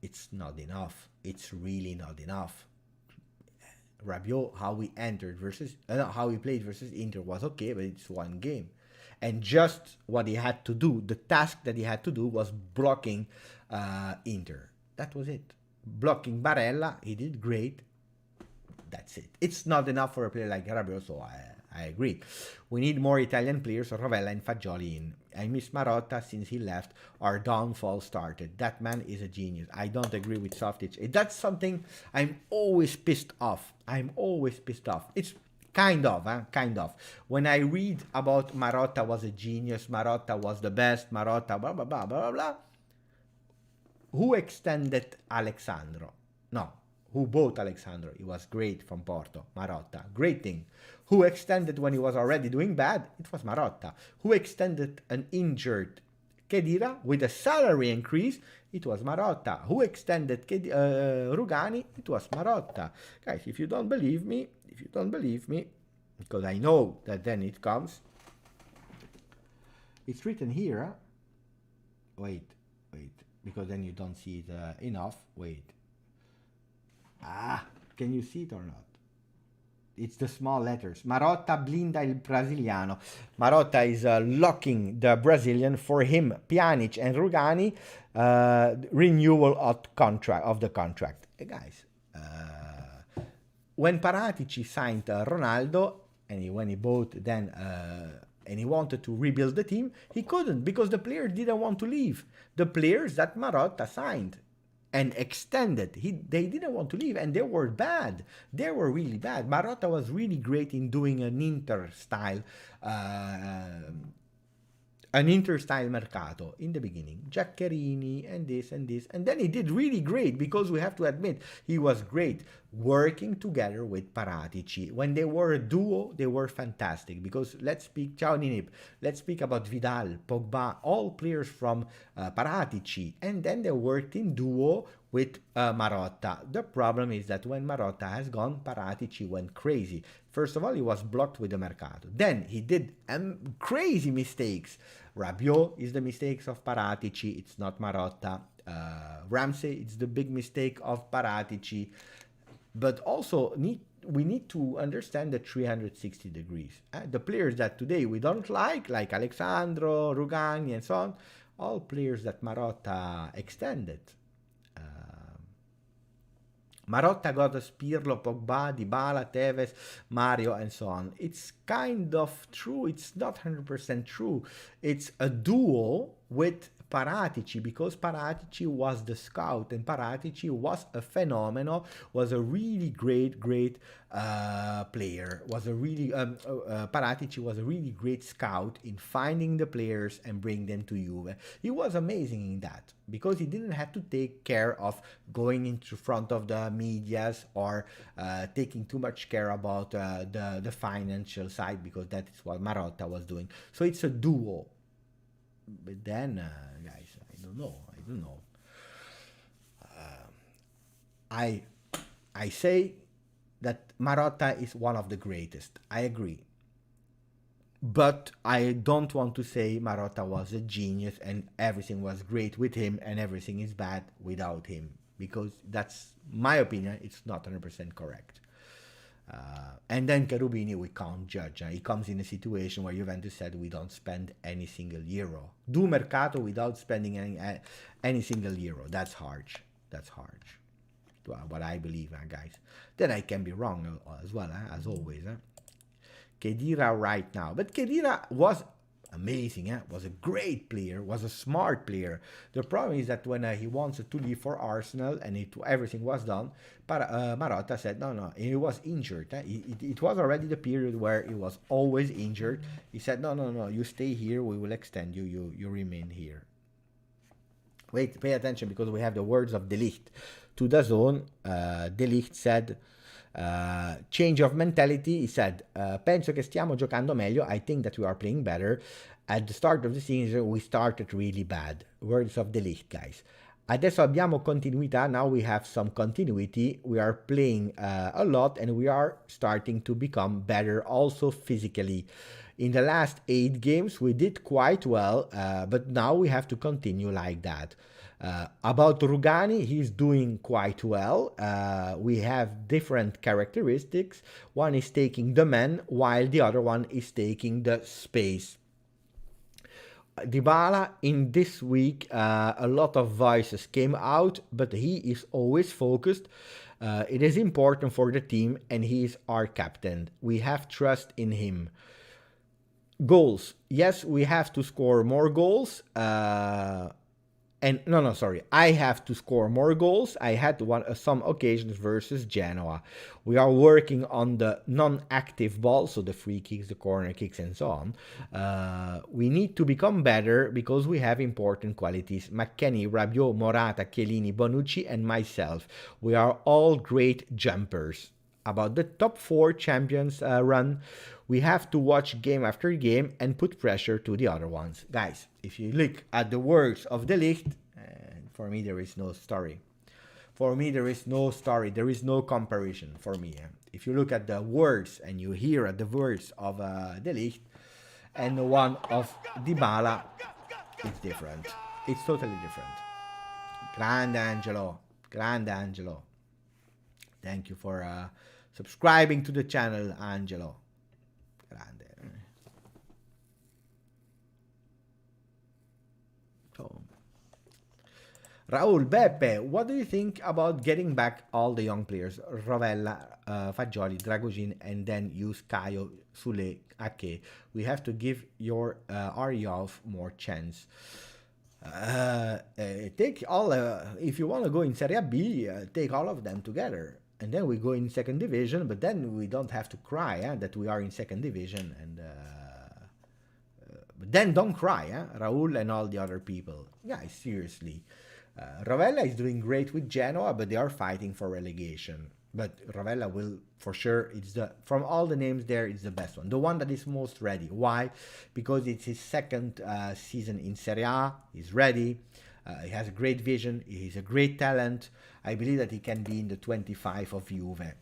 it's not enough. It's really not enough. Rabiot, how he played versus Inter was okay, but it's one game. And just what he had to do, the task that he had to do was blocking Inter. That was it. Blocking Barella, he did great. That's it. It's not enough for a player like Rabiot, so I agree. We need more Italian players, Rovella and Fagioli in. I miss Marotta since he left. Our downfall started. That man is a genius. I don't agree with Softic. That's something I'm always pissed off. It's kind of. When I read about Marotta was a genius, Marotta was the best, Marotta blah, blah, blah, blah, blah. Who extended Alexandro? No. Who bought Alexandro? He was great from Porto. Marotta. Great thing. Who extended when he was already doing bad? It was Marotta. Who extended an injured Khedira with a salary increase? It was Marotta. Who extended Rugani? It was Marotta. Guys, if you don't believe me, because I know that then it comes. It's written here. Huh? Wait. Because then you don't see it enough. Wait. Can you see it or not? It's the small letters. Marotta blinda il brasiliano. Marotta is locking the Brazilian. For him, Pjanic and Rugani, renewal of the contract. Hey guys, when Paratici signed Ronaldo, and when he bought then, and he wanted to rebuild the team, he couldn't because the players didn't want to leave. The players that Marotta signed and extended, they didn't want to leave, and they were bad. They were really bad. Marotta was really great in doing an Inter-style mercato in the beginning. Giaccherini and this and this. And then he did really great because we have to admit he was great working together with Paratici. When they were a duo, they were fantastic because let's speak, ciao Ninip, let's speak about Vidal, Pogba, all players from Paratici. And then they worked in duo with Marotta. The problem is that when Marotta has gone, Paratici went crazy. First of all, he was blocked with the Mercato. Then he did crazy mistakes. Rabiot is the mistakes of Paratici. It's not Marotta. Ramsey, it's the big mistake of Paratici. But also, we need to understand the 360 degrees. The players that today we don't like Alexandro, Rugani, and so on, all players that Marotta extended. Marotta got us Pirlo, Pogba, Dybala, Tevez, Mario, and so on. It's kind of true. It's not 100% true. It's a duo with Paratici because Paratici was the scout and Paratici was a phenomenon, was a really great player, was a really Paratici was a really great scout in finding the players and bring them to Juve. He was amazing in that because he didn't have to take care of going into front of the medias or taking too much care about the financial side because that is what Marotta was doing. So it's a duo. But then, guys, I don't know. I say that Marotta is one of the greatest. I agree. But I don't want to say Marotta was a genius and everything was great with him and everything is bad without him. Because that's my opinion, it's not 100% correct. And then Cherubini, we can't judge. He comes in a situation where Juventus said we don't spend any single euro. Do Mercato without spending any single euro. That's harsh. That's harsh. What I believe, guys. Then I can be wrong as well, as always. Khedira right now. But Khedira was amazing, was a great player, was a smart player. The problem is that when he wanted to leave for Arsenal and everything was done, Marotta said no, he was injured. It was already the period where he was always injured. He said no, you stay here, we will extend you, you remain here. Wait, pay attention because we have the words of De Ligt. To the zone, De Ligt said, change of mentality. He said, penso che stiamo giocando meglio. I think that we are playing better. At the start of the season, we started really bad. Words of De Ligt, guys. Adesso abbiamo continuità. Now we have some continuity. We are playing a lot and we are starting to become better also physically. In the last 8 games, we did quite well, but now we have to continue like that. About Rugani, he's doing quite well. We have different characteristics. One is taking the man, while the other one is taking the space. Dybala, in this week, a lot of voices came out, but he is always focused. It is important for the team, and he is our captain. We have trust in him. Goals. Yes, we have to score more goals. I have to score more goals. I had some occasions versus Genoa. We are working on the non-active ball, so the free kicks, the corner kicks, and so on. We need to become better because we have important qualities. McKennie, Rabiot, Morata, Chiellini, Bonucci, and myself. We are all great jumpers. About the top 4 champions run, we have to watch game after game and put pressure to the other ones. Guys, if you look at the words of De Ligt, for me there is no story. For me there is no story. There is no comparison for me. If you look at the words and you hear the words of De Ligt and the one of Dybala, it's different. It's totally different. Grande Angelo. Grande Angelo. Thank you for subscribing to the channel, Angelo. Grande. So, Raul Beppe, what do you think about getting back all the young players? Rovella, Fagioli, Dragogin, and then use Caio, Sule, Ake. We have to give your Aryov more chance. Take all, if you want to go in Serie B, take all of them together. And then we go in second division, but then we don't have to cry that we are in second division. And but then don't cry, Raul and all the other people. Guys, seriously. Rovella is doing great with Genoa, but they are fighting for relegation. But Rovella will, for sure, from all the names there, it's the best one. The one that is most ready. Why? Because it's his second season in Serie A. He's ready. He has a great vision. He's a great talent. I believe that he can be in the 25 of Juve.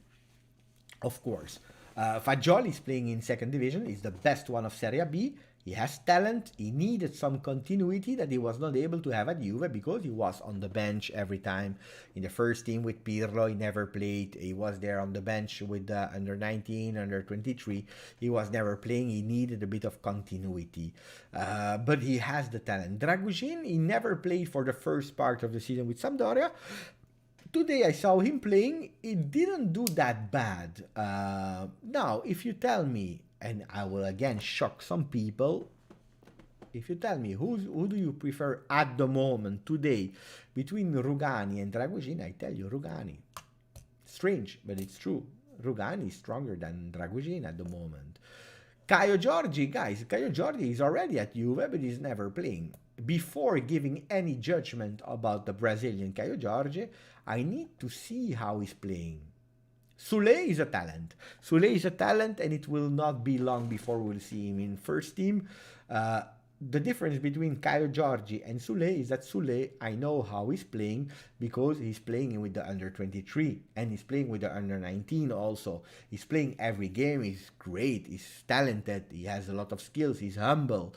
Of course. Fagioli is playing in second division. He's the best one of Serie B. He has talent. He needed some continuity that he was not able to have at Juve because he was on the bench every time. In the first team with Pirlo, he never played. He was there on the bench with under 19, under 23. He was never playing. He needed a bit of continuity. But he has the talent. Dragogin, he never played for the first part of the season with Sampdoria. Today I saw him playing. It didn't do that bad. Now, if you tell me, and I will again shock some people, if you tell me who do you prefer at the moment today between Rugani and Dragogin, I tell you Rugani. Strange, but it's true. Rugani is stronger than Dragogin at the moment. Caio Giorgi, guys, Caio Giorgi is already at Juve, but he's never playing. Before giving any judgment about the Brazilian Caio Giorgi, I need to see how he's playing. Sule is a talent. Sule is a talent, and it will not be long before we'll see him in first team. The difference between Caio Giorgi and Sule is that Sule, I know how he's playing because he's playing with the under 23 and he's playing with the under 19 also. He's playing every game. He's great. He's talented. He has a lot of skills. He's humble.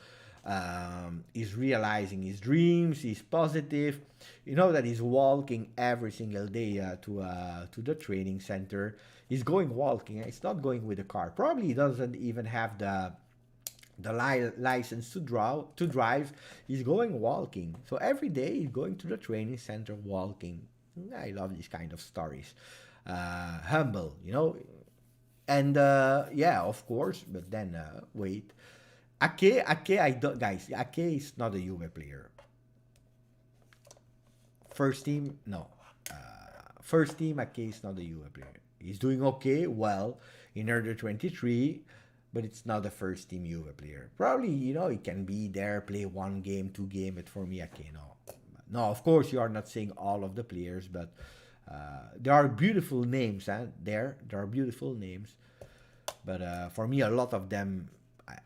He's realizing his dreams. He's positive. You know that he's walking every single day to the training center. He's going walking. He's not going with a car. Probably he doesn't even have the license to drive. He's going walking. So every day he's going to the training center walking. I love these kind of stories. Humble, you know. And yeah, of course. But then wait. Ake, I don't, guys. Ake is not a Juve player. First team, no. First team, Ake is not a Juve player. He's doing okay, well, in under 23, but it's not the first team Juve player. Probably, you know, he can be there, play 1 game, 2 game, but for me, Ake, no. No, of course, you are not saying all of the players, but there are beautiful names, there are beautiful names. But for me, a lot of them,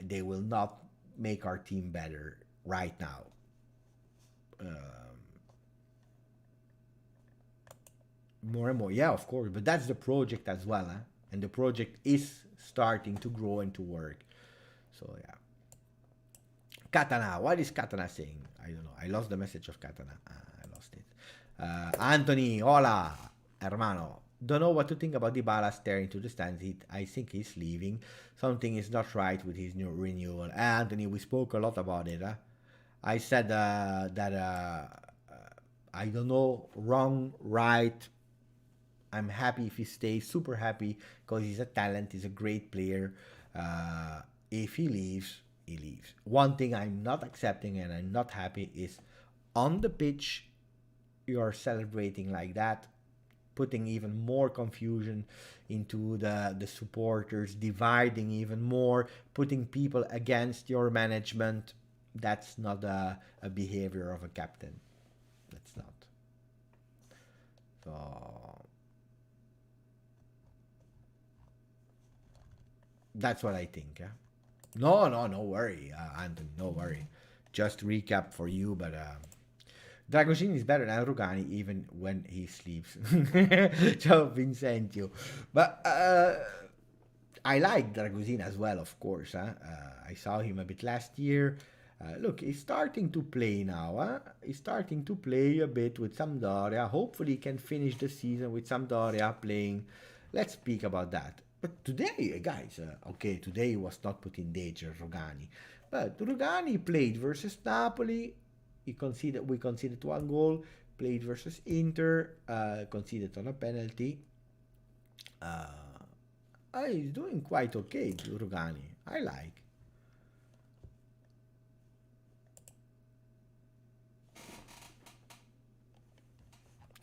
they will not make our team better right now. More and more, yeah, of course, but that's the project as well, and the project is starting to grow and to work. So yeah. Katana, what is Katana saying? I don't know. I lost the message of Katana. I lost it. Anthony, hola, hermano. Don't know what to think about Dybala staring to the stands. I think he's leaving. Something is not right with his new renewal. Anthony, we spoke a lot about it. I said that I don't know, wrong, right. I'm happy if he stays, super happy, because he's a talent, he's a great player. If he leaves, he leaves. One thing I'm not accepting and I'm not happy is on the pitch, you're celebrating like that, putting even more confusion into the supporters, dividing even more, putting people against your management. That's not a behavior of a captain. That's not. So that's what I think. No worry, Anthony, no worry. Just recap for you, but Dragogin is better than Rugani even when he sleeps. Ciao Vincentio. But I like Dragogin as well, of course. I saw him a bit last year. Look, he's starting to play now. He's starting to play a bit with Sampdoria. Hopefully he can finish the season with Sampdoria playing Let's speak about that. But today, guys, okay, today he was not put in danger, Rugani. But Rugani played versus Napoli. We conceded one goal. Played versus Inter. Conceded on a penalty. He's doing quite okay, Rugani. I like.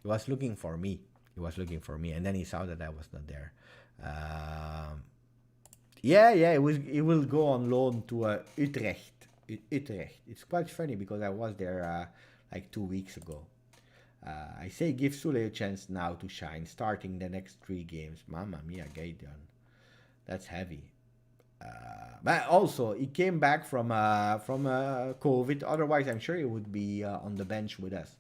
He was looking for me. He was looking for me, and then he saw that I was not there. Yeah, it will go on loan to Utrecht. Utrecht. It's quite funny because I was there like 2 weeks ago. I say give Sule a chance now to shine, starting the next 3 games. Mamma mia, Gaetan. That's heavy. But also, he came back from COVID. Otherwise, I'm sure he would be on the bench with us.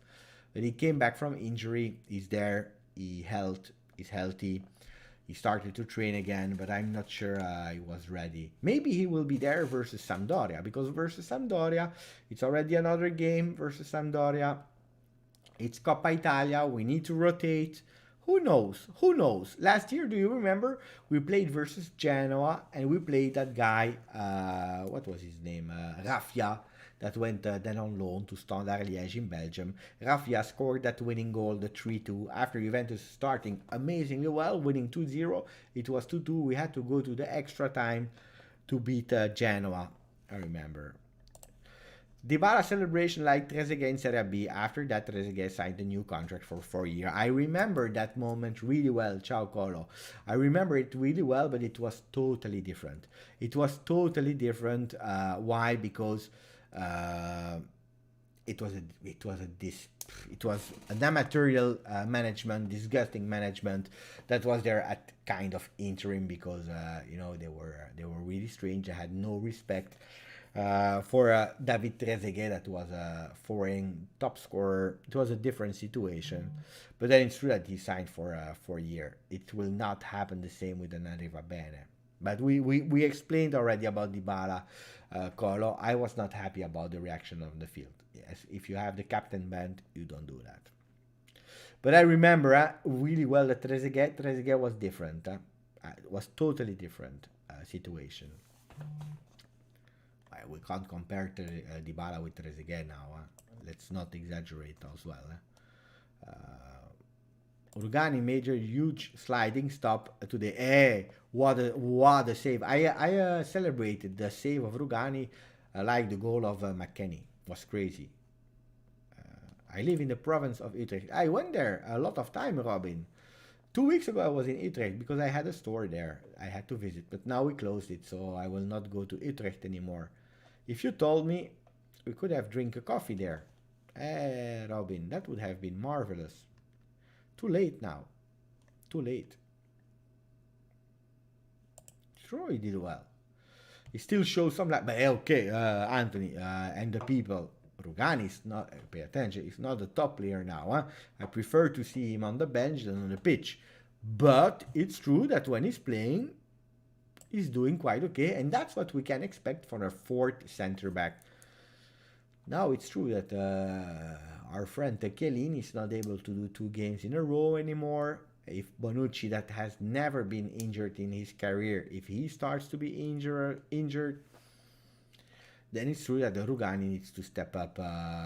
But he came back from injury. He's there. He's healthy. He started to train again, but I'm not sure he was ready. Maybe he will be there versus Sampdoria, because versus Sampdoria, it's already another game versus Sampdoria. It's Coppa Italia. We need to rotate. Who knows? Who knows? Last year, do you remember? We played versus Genoa, and we played that guy, what was his name? Raffia, that went then on loan to Standard Liège in Belgium. Raffia scored that winning goal, the 3-2, after Juventus starting amazingly well, winning 2-0. It was 2-2. We had to go to the extra time to beat Genoa, I remember. Dybala celebration like Trezeguet in Serie B. After that, Trezeguet signed a new contract for 4 years. I remember that moment really well, Ciao Colo. I remember it really well, but it was totally different. It was totally different. Why? Because it was an amateurial management, disgusting management that was there at kind of interim, because they were really strange. They had no respect for David Trezeguet, that was a foreign top scorer. It was a different situation, but then it's true that he signed for 4 years. It will not happen the same with Andrea Va Bene. But we explained already about Dybala, Colo. I was not happy about the reaction on the field. Yes, if you have the captain banned, you don't do that. But I remember really well that Trezeguet was different. It was totally different situation. We can't compare Dybala with Trezeguet now. Let's not exaggerate as well. Rugani made a huge sliding stop today. Hey, what a save! I celebrated the save of Rugani like the goal of McKennie. Was crazy. I live in the province of Utrecht. I went there a lot of time, Robin. 2 weeks ago I was in Utrecht because I had a store there. I had to visit, but now we closed it, so I will not go to Utrecht anymore. If you told me, we could have drink a coffee there. Robin, that would have been marvelous. Too late now. Too late. Sure, he did well. He still shows some like, but okay, Anthony and the people. Rugani is not, pay attention, he's not the top player now. I prefer to see him on the bench than on the pitch. But it's true that when he's playing, he's doing quite okay, and that's what we can expect for a 4th center back. Now it's true that our friend Chiellini is not able to do 2 games in a row anymore. If Bonucci, that has never been injured in his career, if he starts to be injured, then it's true that the Rugani needs to step up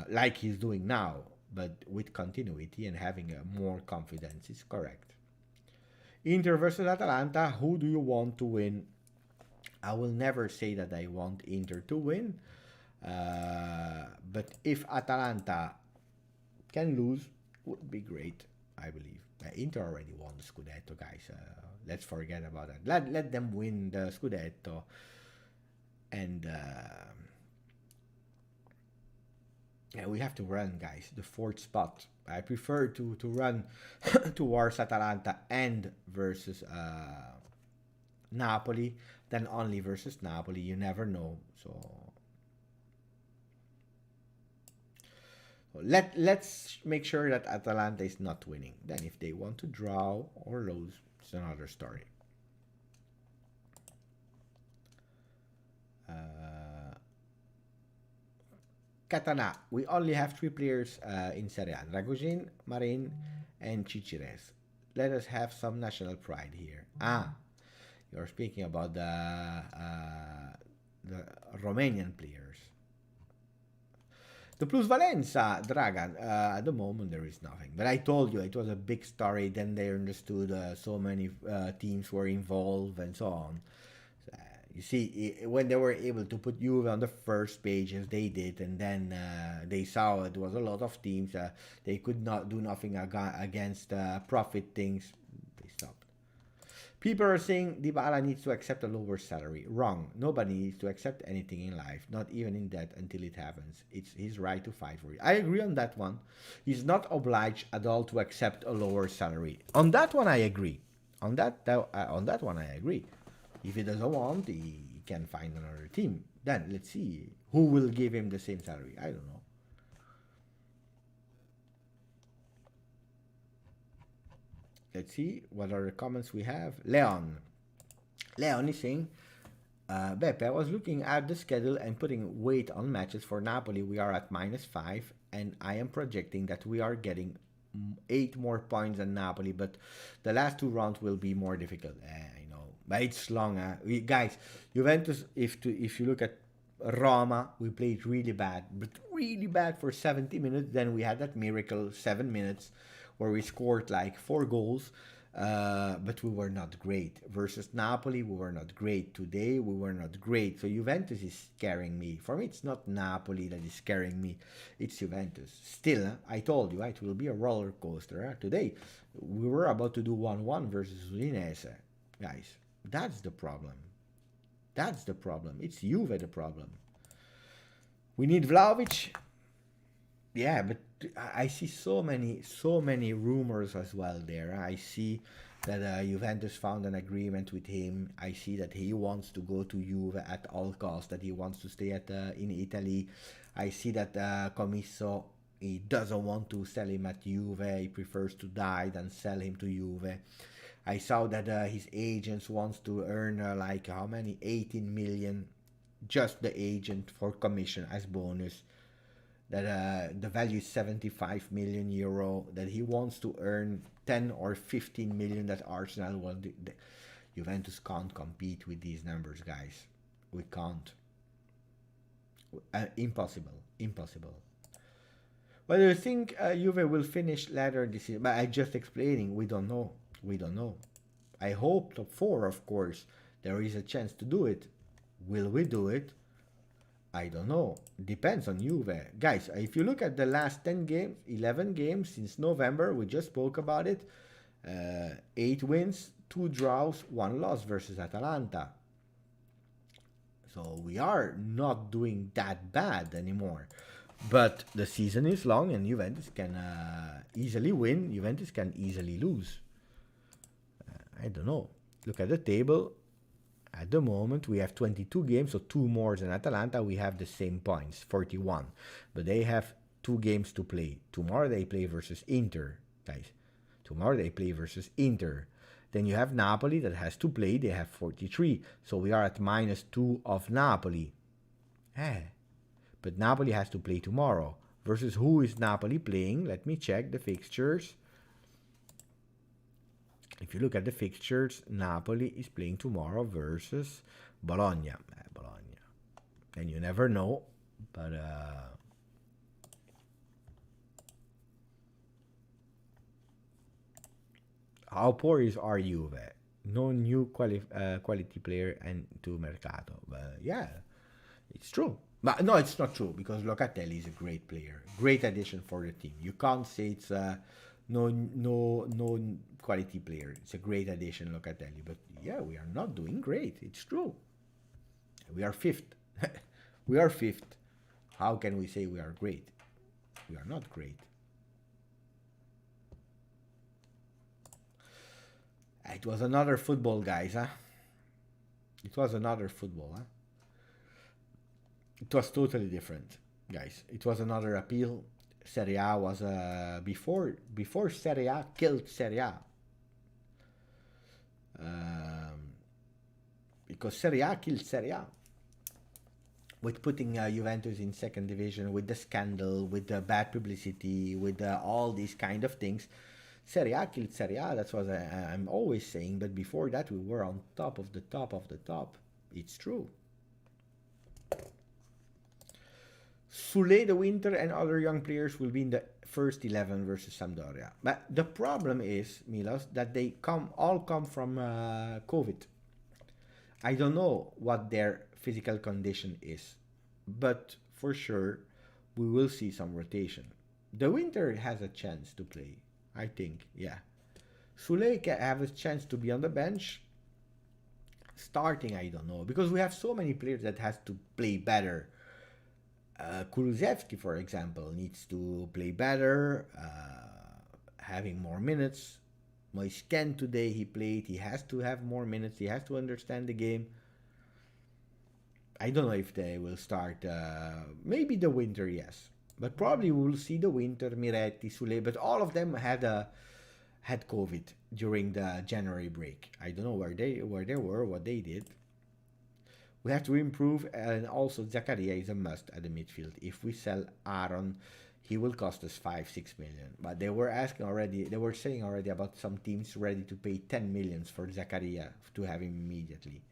like he's doing now, but with continuity and having more confidence. Is correct. Inter versus Atalanta, who do you want to win? I will never say that I want Inter to win, but if Atalanta can lose, would be great, I believe. Inter already won the Scudetto, guys. Let's forget about that. Let them win the Scudetto, and yeah, we have to run, guys. The 4th spot. I prefer to run towards Atalanta and versus Napoli than only versus Napoli. You never know. So let's make sure that Atalanta is not winning. Then if they want to draw or lose, it's another story. Catana, we only have 3 players in Serie A: Dragoshin, Marin, and Cicires. let us have some national pride here. You're speaking about the Romanian players. The plusvalenza, Dragan, at the moment there is nothing. But I told you it was a big story. Then they understood so many teams were involved and so on. You see, when they were able to put Juve on the first page as they did, and then they saw it was a lot of teams, they could not do nothing against profit things, they stopped. People are saying Dybala needs to accept a lower salary. Wrong. Nobody needs to accept anything in life, not even in debt, until it happens. It's his right to fight for it. I agree on that one. He's not obliged at all to accept a lower salary. On that one, I agree. On that one, I agree. If he doesn't want, he can find another team. Then let's see who will give him the same salary. I don't know. Let's see what are the comments we have. Leon is saying, Beppe, I was looking at the schedule and putting weight on matches for Napoli. We are at -5, and I am projecting that we are getting 8 more points than Napoli, but the last 2 rounds will be more difficult. I know, but it's long. Guys, Juventus, if you look at Roma, we played really bad, but really bad for 70 minutes. Then we had that miracle 7 minutes where we scored like 4 goals, but we were not great. Versus Napoli, we were not great. Today, we were not great. So Juventus is scaring me. For me, it's not Napoli that is scaring me. It's Juventus. Still, I told you, it will be a roller coaster. Today, we were about to do 1-1 versus Udinese. Guys, that's the problem. That's the problem. It's Juve the problem. We need Vlahovic. Yeah, but I see so many rumors as well there. I see that Juventus found an agreement with him. I see that he wants to go to Juve at all costs, that he wants to stay in Italy. I see that Commisso, he doesn't want to sell him at Juve. He prefers to die than sell him to Juve. I saw that his agents wants to earn like how many? 18 million, just the agent for commission as bonus. That the value is 75 million euro, that he wants to earn 10 or 15 million that Arsenal will do. Juventus can't compete with these numbers, guys. We can't. Impossible. Well, do you think Juve will finish later this year? But I just explaining, we don't know. I hope top 4, of course. There is a chance to do it. Will we do it? I don't know. Depends on Juve. Guys, if you look at the last 10 games, 11 games since November, we just spoke about it. 8 wins, 2 draws, 1 loss versus Atalanta. So we are not doing that bad anymore. But the season is long and Juventus can easily win. Juventus can easily lose. I don't know. Look at the table. At the moment, we have 22 games, so 2 more than Atalanta. We have the same points, 41. But they have 2 games to play. Tomorrow they play versus Inter, guys. Tomorrow they play versus Inter. Then you have Napoli that has to play. They have 43. So we are at -2 of Napoli. But Napoli has to play tomorrow. Versus who is Napoli playing? Let me check the fixtures. If you look at the fixtures, Napoli is playing tomorrow versus Bologna. And you never know, but how poor is our Juve? No new quality player and to Mercato. But yeah, it's true. But no, it's not true, because Locatelli is a great player, great addition for the team. You can't say it's no quality player. It's a great addition, Locatelli. But yeah, we are not doing great. It's true. We are 5th. We are 5th. How can we say we are great? We are not great. It was another football, guys, huh? It was another football, huh? It was totally different, guys. It was another appeal. Serie A was before Serie A killed Serie A. Because Serie A killed Serie A. With putting Juventus in 2nd division, with the scandal, with the bad publicity, with all these kind of things. Serie A killed Serie A. That's what I'm always saying. But before that, we were on top of the top of the top. It's true. Sule, the Winter, and other young players will be in the first 11 versus Sampdoria. But the problem is, Milos, that they all come from COVID. I don't know what their physical condition is, but for sure, we will see some rotation. The Winter has a chance to play, I think, yeah. Sule can have a chance to be on the bench. Starting, I don't know, because we have so many players that has to play better. Kulusevski, for example, needs to play better, having more minutes. Moisken today, he played. He has to have more minutes. He has to understand the game. I don't know if they will start. Maybe the Winter, yes. But probably we will see the Winter, Miretti, Sule. But all of them had COVID during the January break. I don't know where they were, what they did. We have to improve, and also Zakaria is a must at the midfield. If we sell Aaron, he will cost us 5-6 million. But they were saying already about some teams ready to pay 10 millions for Zakaria to have him immediately.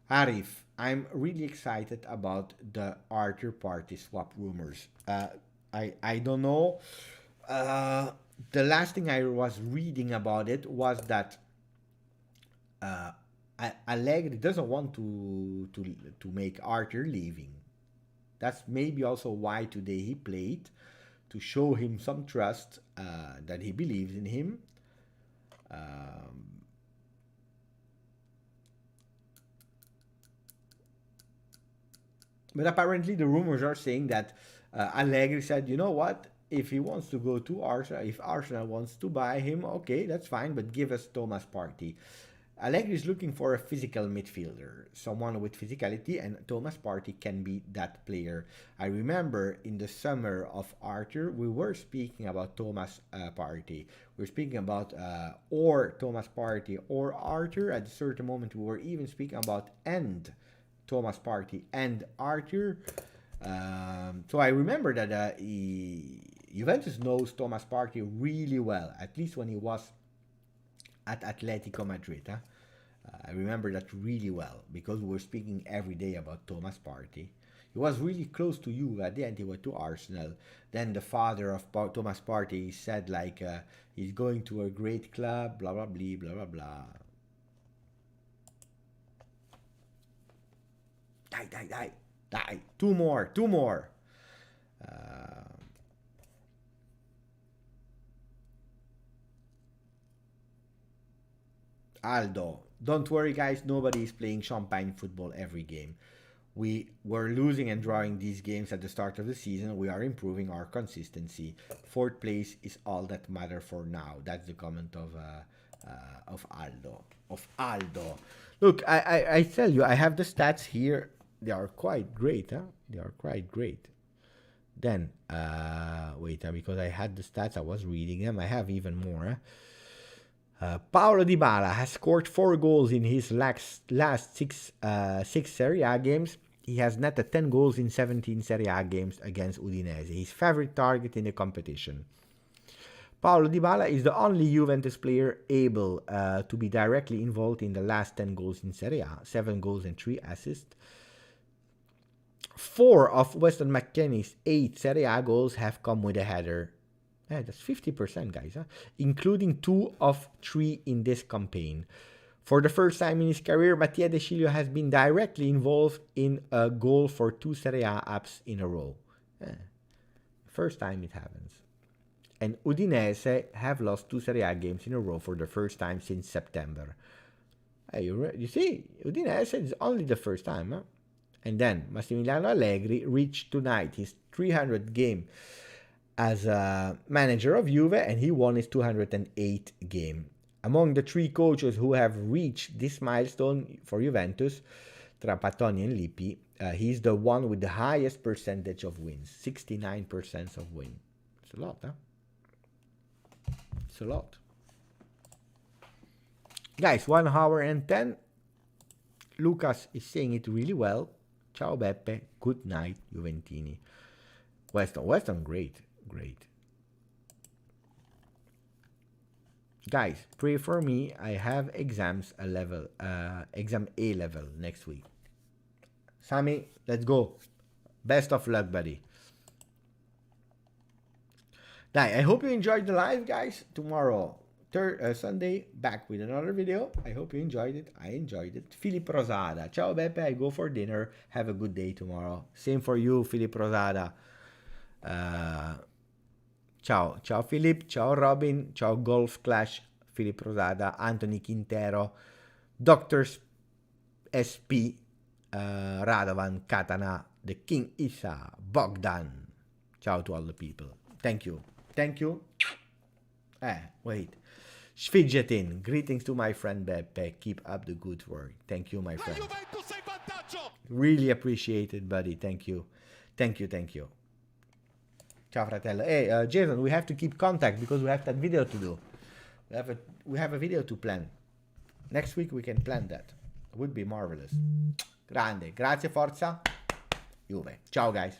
Arif, I'm really excited about the Arthur party swap rumors. I don't know. The last thing I was reading about it was that Allegri doesn't want to make Arthur leaving. That's maybe also why today he played, to show him some trust, that he believes in him. But apparently the rumors are saying that Allegri said, you know what? If he wants to go to Arsenal, if Arsenal wants to buy him, okay, that's fine, but give us Thomas Partey. Allegri is looking for a physical midfielder, someone with physicality, and Thomas Partey can be that player. I remember in the summer of Arthur, we were speaking about Thomas Partey. We were speaking about or Thomas Partey or Arthur. At a certain moment, we were even speaking about Thomas Partey and Arthur. So I remember that Juventus knows Thomas Partey really well, at least when he was at Atletico Madrid. I remember that really well, because we were speaking every day about Thomas Partey. He was really close to Juve. At the end, he went to Arsenal. Then the father of Thomas Partey said, like, he's going to a great club, blah, blah, blah, blah, blah, blah. Die. Two more. Aldo, don't worry guys, nobody is playing champagne football every game. We were losing and drawing these games at the start of the season. We are improving our consistency. Fourth place is all that matters for now. That's the comment of Aldo. Look, I tell you, I have the stats here. They are quite great, They are quite great. Then, wait, because I had the stats, I was reading them. I have even more, Paulo Dybala has scored 4 goals in his last six Serie A games. He has netted 10 goals in 17 Serie A games against Udinese, his favorite target in the competition. Paulo Dybala is the only Juventus player able to be directly involved in the last 10 goals in Serie A, 7 goals and 3 assists. 4 of Weston McKennie's 8 Serie A goals have come with a header. That's 50%, guys, including 2 of 3 in this campaign. For the first time in his career, Mattia De Sciglio has been directly involved in a goal for 2 Serie A apps in a row. First time it happens. And Udinese have lost 2 Serie A games in a row for the first time since September. You see, Udinese is only the first time. And then Massimiliano Allegri reached tonight his 300th game as a manager of Juve, and he won his 208th game. Among the 3 coaches who have reached this milestone for Juventus, Trapattoni and Lippi, he's the one with the highest percentage of wins, 69% of win. It's a lot, It's a lot. Guys, 1 hour and 10. Lucas is saying it really well. Ciao Beppe, good night Juventini. Weston, great. Guys, pray for me. I have exams exam A level next week. Sammy, let's go. Best of luck, buddy. I hope you enjoyed the live, guys. Tomorrow, Sunday, back with another video. I hope you enjoyed it. I enjoyed it. Philip Rosada. Ciao, Beppe. I go for dinner. Have a good day tomorrow. Same for you, Philip Rosada. Ciao. Ciao, Philip. Ciao, Robin. Ciao, Golf Clash. Philip Rosada. Anthony Quintero. Dr. SP. Radovan Katana. The King Isa. Bogdan. Ciao to all the people. Thank you. Wait. Fidgetin. Greetings to my friend Beppe. Keep up the good work. Thank you, my friend. Really appreciate it, buddy. Thank you. Ciao, fratello. Hey, Jason, we have to keep contact because we have that video to do. We have a video to plan. Next week we can plan that. It would be marvelous. Grande. Grazie, forza. Juve. Ciao, guys.